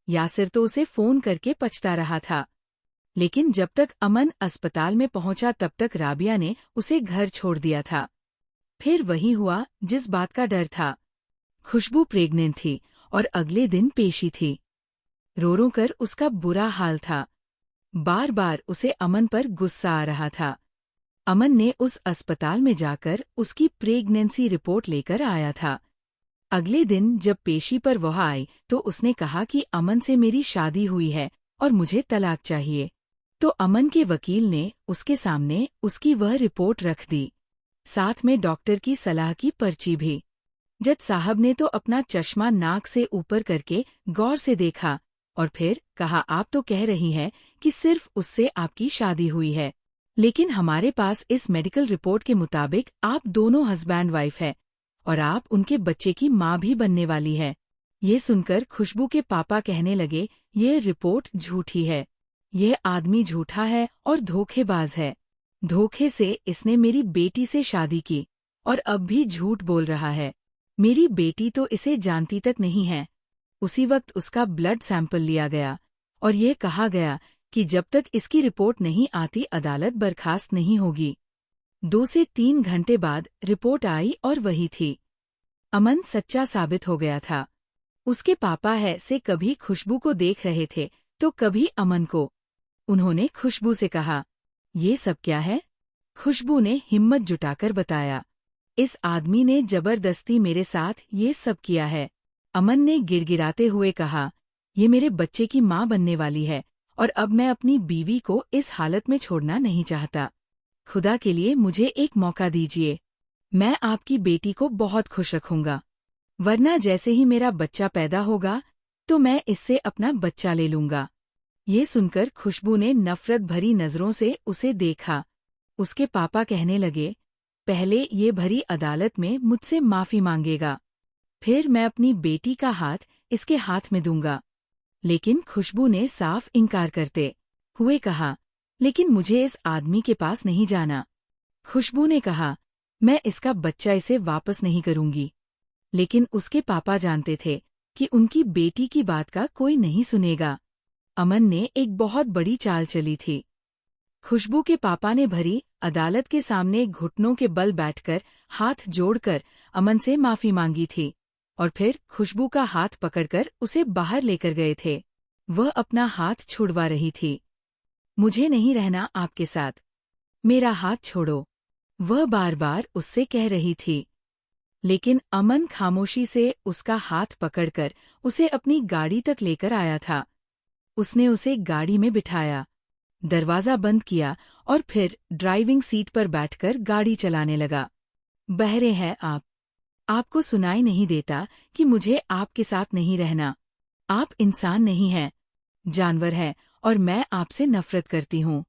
यासिर तो उसे फोन करके पछता रहा था। लेकिन जब तक अमन अस्पताल में पहुंचा तब तक राबिया ने उसे घर छोड़ दिया था। फिर वही हुआ जिस बात का डर था। खुशबू प्रेग्नेंट थी और अगले दिन पेशी थी। रो रो कर उसका बुरा हाल था। बार बार उसे अमन पर गुस्सा आ रहा था। अमन ने उस अस्पताल में जाकर उसकी प्रेगनेंसी रिपोर्ट लेकर आया था। अगले दिन जब पेशी पर वह आई तो उसने कहा कि अमन से मेरी शादी हुई है और मुझे तलाक चाहिए। तो अमन के वकील ने उसके सामने उसकी वह रिपोर्ट रख दी, साथ में डॉक्टर की सलाह की पर्ची भी। जज साहब ने तो अपना चश्मा नाक से ऊपर करके गौर से देखा और फिर कहा, आप तो कह रही हैं कि सिर्फ उससे आपकी शादी हुई है, लेकिन हमारे पास इस मेडिकल रिपोर्ट के मुताबिक आप दोनों हस्बैंड वाइफ है और आप उनके बच्चे की माँ भी बनने वाली है। ये सुनकर खुशबू के पापा कहने लगे, ये रिपोर्ट झूठी है, यह आदमी झूठा है और धोखेबाज है। धोखे से इसने मेरी बेटी से शादी की और अब भी झूठ बोल रहा है। मेरी बेटी तो इसे जानती तक नहीं है। उसी वक्त उसका ब्लड सैंपल लिया गया और ये कहा गया कि जब तक इसकी रिपोर्ट नहीं आती अदालत बर्खास्त नहीं होगी। 2 से 3 घंटे बाद रिपोर्ट आई और वही थी। अमन सच्चा साबित हो गया था। उसके पापा है से कभी खुशबू को देख रहे थे तो कभी अमन को। उन्होंने खुशबू से कहा, ये सब क्या है? खुशबू ने हिम्मत जुटाकर बताया, इस आदमी ने जबरदस्ती मेरे साथ ये सब किया है। अमन ने गिड़गिड़ाते हुए कहा, ये मेरे बच्चे की माँ बनने वाली है और अब मैं अपनी बीवी को इस हालत में छोड़ना नहीं चाहता। खुदा के लिए मुझे एक मौका दीजिए। मैं आपकी बेटी को बहुत खुश रखूंगा, वरना जैसे ही मेरा बच्चा पैदा होगा तो मैं इससे अपना बच्चा ले लूंगा। ये सुनकर खुशबू ने नफरत भरी नजरों से उसे देखा। उसके पापा कहने लगे, पहले ये भरी अदालत में मुझसे माफी मांगेगा, फिर मैं अपनी बेटी का हाथ इसके हाथ में दूंगा। लेकिन खुशबू ने साफ इनकार करते हुए कहा, लेकिन मुझे इस आदमी के पास नहीं जाना। खुशबू ने कहा, मैं इसका बच्चा इसे वापस नहीं करूंगी। लेकिन उसके पापा जानते थे कि उनकी बेटी की बात का कोई नहीं सुनेगा। अमन ने एक बहुत बड़ी चाल चली थी। खुशबू के पापा ने भरी अदालत के सामने घुटनों के बल बैठकर हाथ जोड़कर अमन से माफी मांगी थी और फिर खुशबू का हाथ पकड़कर उसे बाहर लेकर गए थे। वह अपना हाथ छुड़वा रही थी। मुझे नहीं रहना आपके साथ, मेरा हाथ छोड़ो, वह बार बार उससे कह रही थी। लेकिन अमन खामोशी से उसका हाथ पकड़कर उसे अपनी गाड़ी तक लेकर आया था। उसने उसे गाड़ी में बिठाया, दरवाजा बंद किया और फिर ड्राइविंग सीट पर बैठकर गाड़ी चलाने लगा। बहरे हैं आप, आपको सुनाई नहीं देता कि मुझे आपके साथ नहीं रहना। आप इंसान नहीं हैं, जानवर हैं और मैं आपसे नफरत करती हूँ।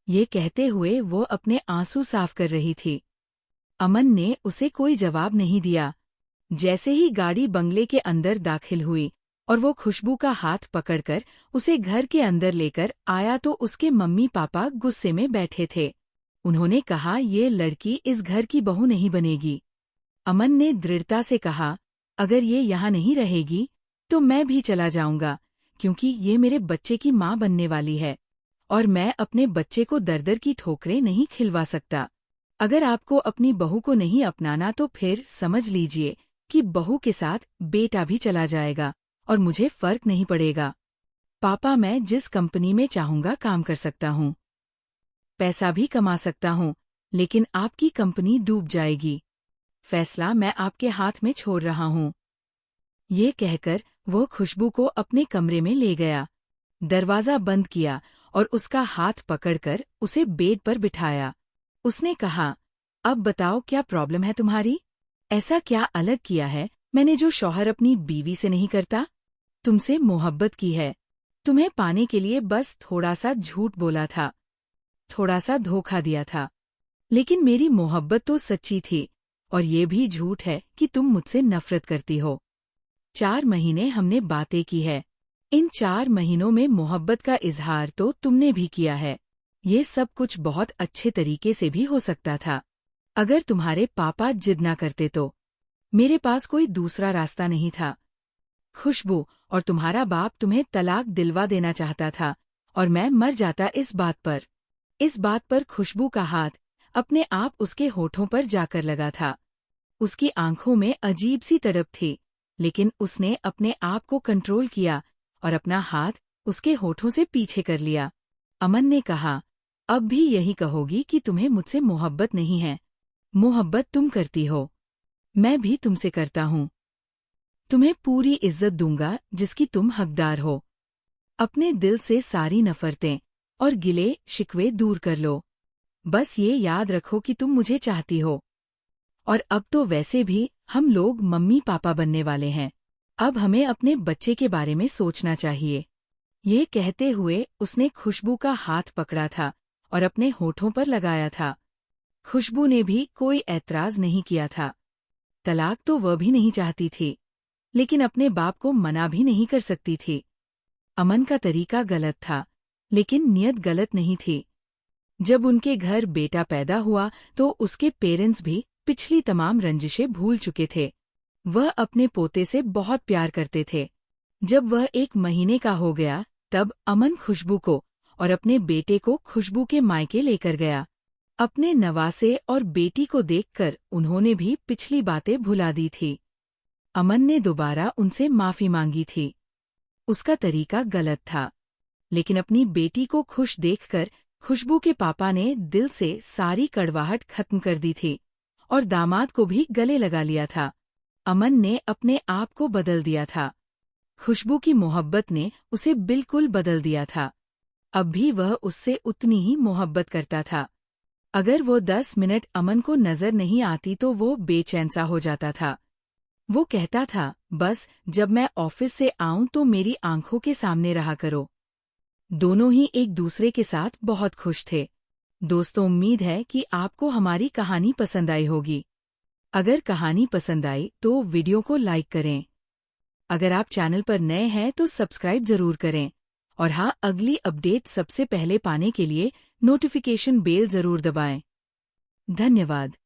ये कहते हुए वो अपने आंसू साफ कर रही थी। अमन ने उसे कोई जवाब नहीं दिया। जैसे ही गाड़ी बंगले के अंदर दाखिल हुई और वो खुशबू का हाथ पकड़कर उसे घर के अंदर लेकर आया तो उसके मम्मी पापा गुस्से में बैठे थे। उन्होंने कहा, ये लड़की इस घर की बहू नहीं बनेगी। अमन ने दृढ़ता से कहा, अगर ये यहाँ नहीं रहेगी तो मैं भी चला जाऊंगा, क्योंकि ये मेरे बच्चे की माँ बनने वाली है और मैं अपने बच्चे को दर-दर की ठोकरें नहीं खिलवा सकता। अगर आपको अपनी बहू को नहीं अपनाना तो फिर समझ लीजिए कि बहू के साथ बेटा भी चला जाएगा और मुझे फर्क नहीं पड़ेगा। पापा, मैं जिस कंपनी में चाहूंगा काम कर सकता हूँ, पैसा भी कमा सकता हूँ, लेकिन आपकी कंपनी डूब जाएगी। फैसला मैं आपके हाथ में छोड़ रहा हूँ। ये कहकर वो खुशबू को अपने कमरे में ले गया, दरवाजा बंद किया और उसका हाथ पकड़कर उसे बेड पर बिठाया। उसने कहा, अब बताओ क्या प्रॉब्लम है तुम्हारी? ऐसा क्या अलग किया है मैंने जो शौहर अपनी बीवी से नहीं करता? तुमसे मोहब्बत की है, तुम्हें पाने के लिए बस थोड़ा सा झूठ बोला था, थोड़ा सा धोखा दिया था, लेकिन मेरी मोहब्बत तो सच्ची थी और ये भी झूठ है कि तुम मुझसे नफरत करती हो। 4 महीने हमने बातें की है, इन 4 महीनों में मोहब्बत का इजहार तो तुमने भी किया है। ये सब कुछ बहुत अच्छे तरीके से भी हो सकता था, अगर तुम्हारे पापा जिद ना करते तो। मेरे पास कोई दूसरा रास्ता नहीं था। खुशबू और तुम्हारा बाप तुम्हें तलाक दिलवा देना चाहता था और मैं मर जाता इस बात पर। इस बात पर खुशबू का हाथ अपने आप उसके होठों पर जाकर लगा था। उसकी आंखों में अजीब सी तड़प थी, लेकिन उसने अपने आप को कंट्रोल किया और अपना हाथ उसके होठों से पीछे कर लिया। अमन ने कहा, अब भी यही कहोगी कि तुम्हें मुझसे मोहब्बत नहीं है? मोहब्बत तुम करती हो, मैं भी तुमसे करता हूँ। तुम्हें पूरी इज्जत दूंगा जिसकी तुम हकदार हो। अपने दिल से सारी नफरतें और गिले शिकवे दूर कर लो। बस ये याद रखो कि तुम मुझे चाहती हो। और अब तो वैसे भी हम लोग मम्मी पापा बनने वाले हैं। अब हमें अपने बच्चे के बारे में सोचना चाहिए। ये कहते हुए उसने खुशबू का हाथ पकड़ा था और अपने होठों पर लगाया था। खुशबू ने भी कोई ऐतराज नहीं किया था। तलाक तो वह भी नहीं चाहती थी, लेकिन अपने बाप को मना भी नहीं कर सकती थी। अमन का तरीका गलत था, लेकिन नियत गलत नहीं थी। जब उनके घर बेटा पैदा हुआ तो उसके पेरेंट्स भी पिछली तमाम रंजिशें भूल चुके थे। वह अपने पोते से बहुत प्यार करते थे। जब वह 1 महीने का हो गया तब अमन खुशबू को और अपने बेटे को खुशबू के मायके लेकर गया। अपने नवासे और बेटी को देखकर उन्होंने भी पिछली बातें भुला दी थी। अमन ने दोबारा उनसे माफी मांगी थी। उसका तरीका गलत था, लेकिन अपनी बेटी को खुश देखकर खुशबू के पापा ने दिल से सारी कड़वाहट खत्म कर दी थी और दामाद को भी गले लगा लिया था। अमन ने अपने आप को बदल दिया था। खुशबू की मोहब्बत ने उसे बिल्कुल बदल दिया था। अब भी वह उससे उतनी ही मोहब्बत करता था। अगर वो 10 मिनट अमन को नजर नहीं आती तो वो बेचैन सा हो जाता था। वो कहता था, बस जब मैं ऑफिस से आऊं तो मेरी आंखों के सामने रहा करो। दोनों ही एक दूसरे के साथ बहुत खुश थे। दोस्तों, उम्मीद है कि आपको हमारी कहानी पसंद आई होगी। अगर कहानी पसंद आई तो वीडियो को लाइक करें। अगर आप चैनल पर नए हैं तो सब्सक्राइब जरूर करें। और हाँ, अगली अपडेट सबसे पहले पाने के लिए नोटिफिकेशन बेल जरूर दबाएं। धन्यवाद।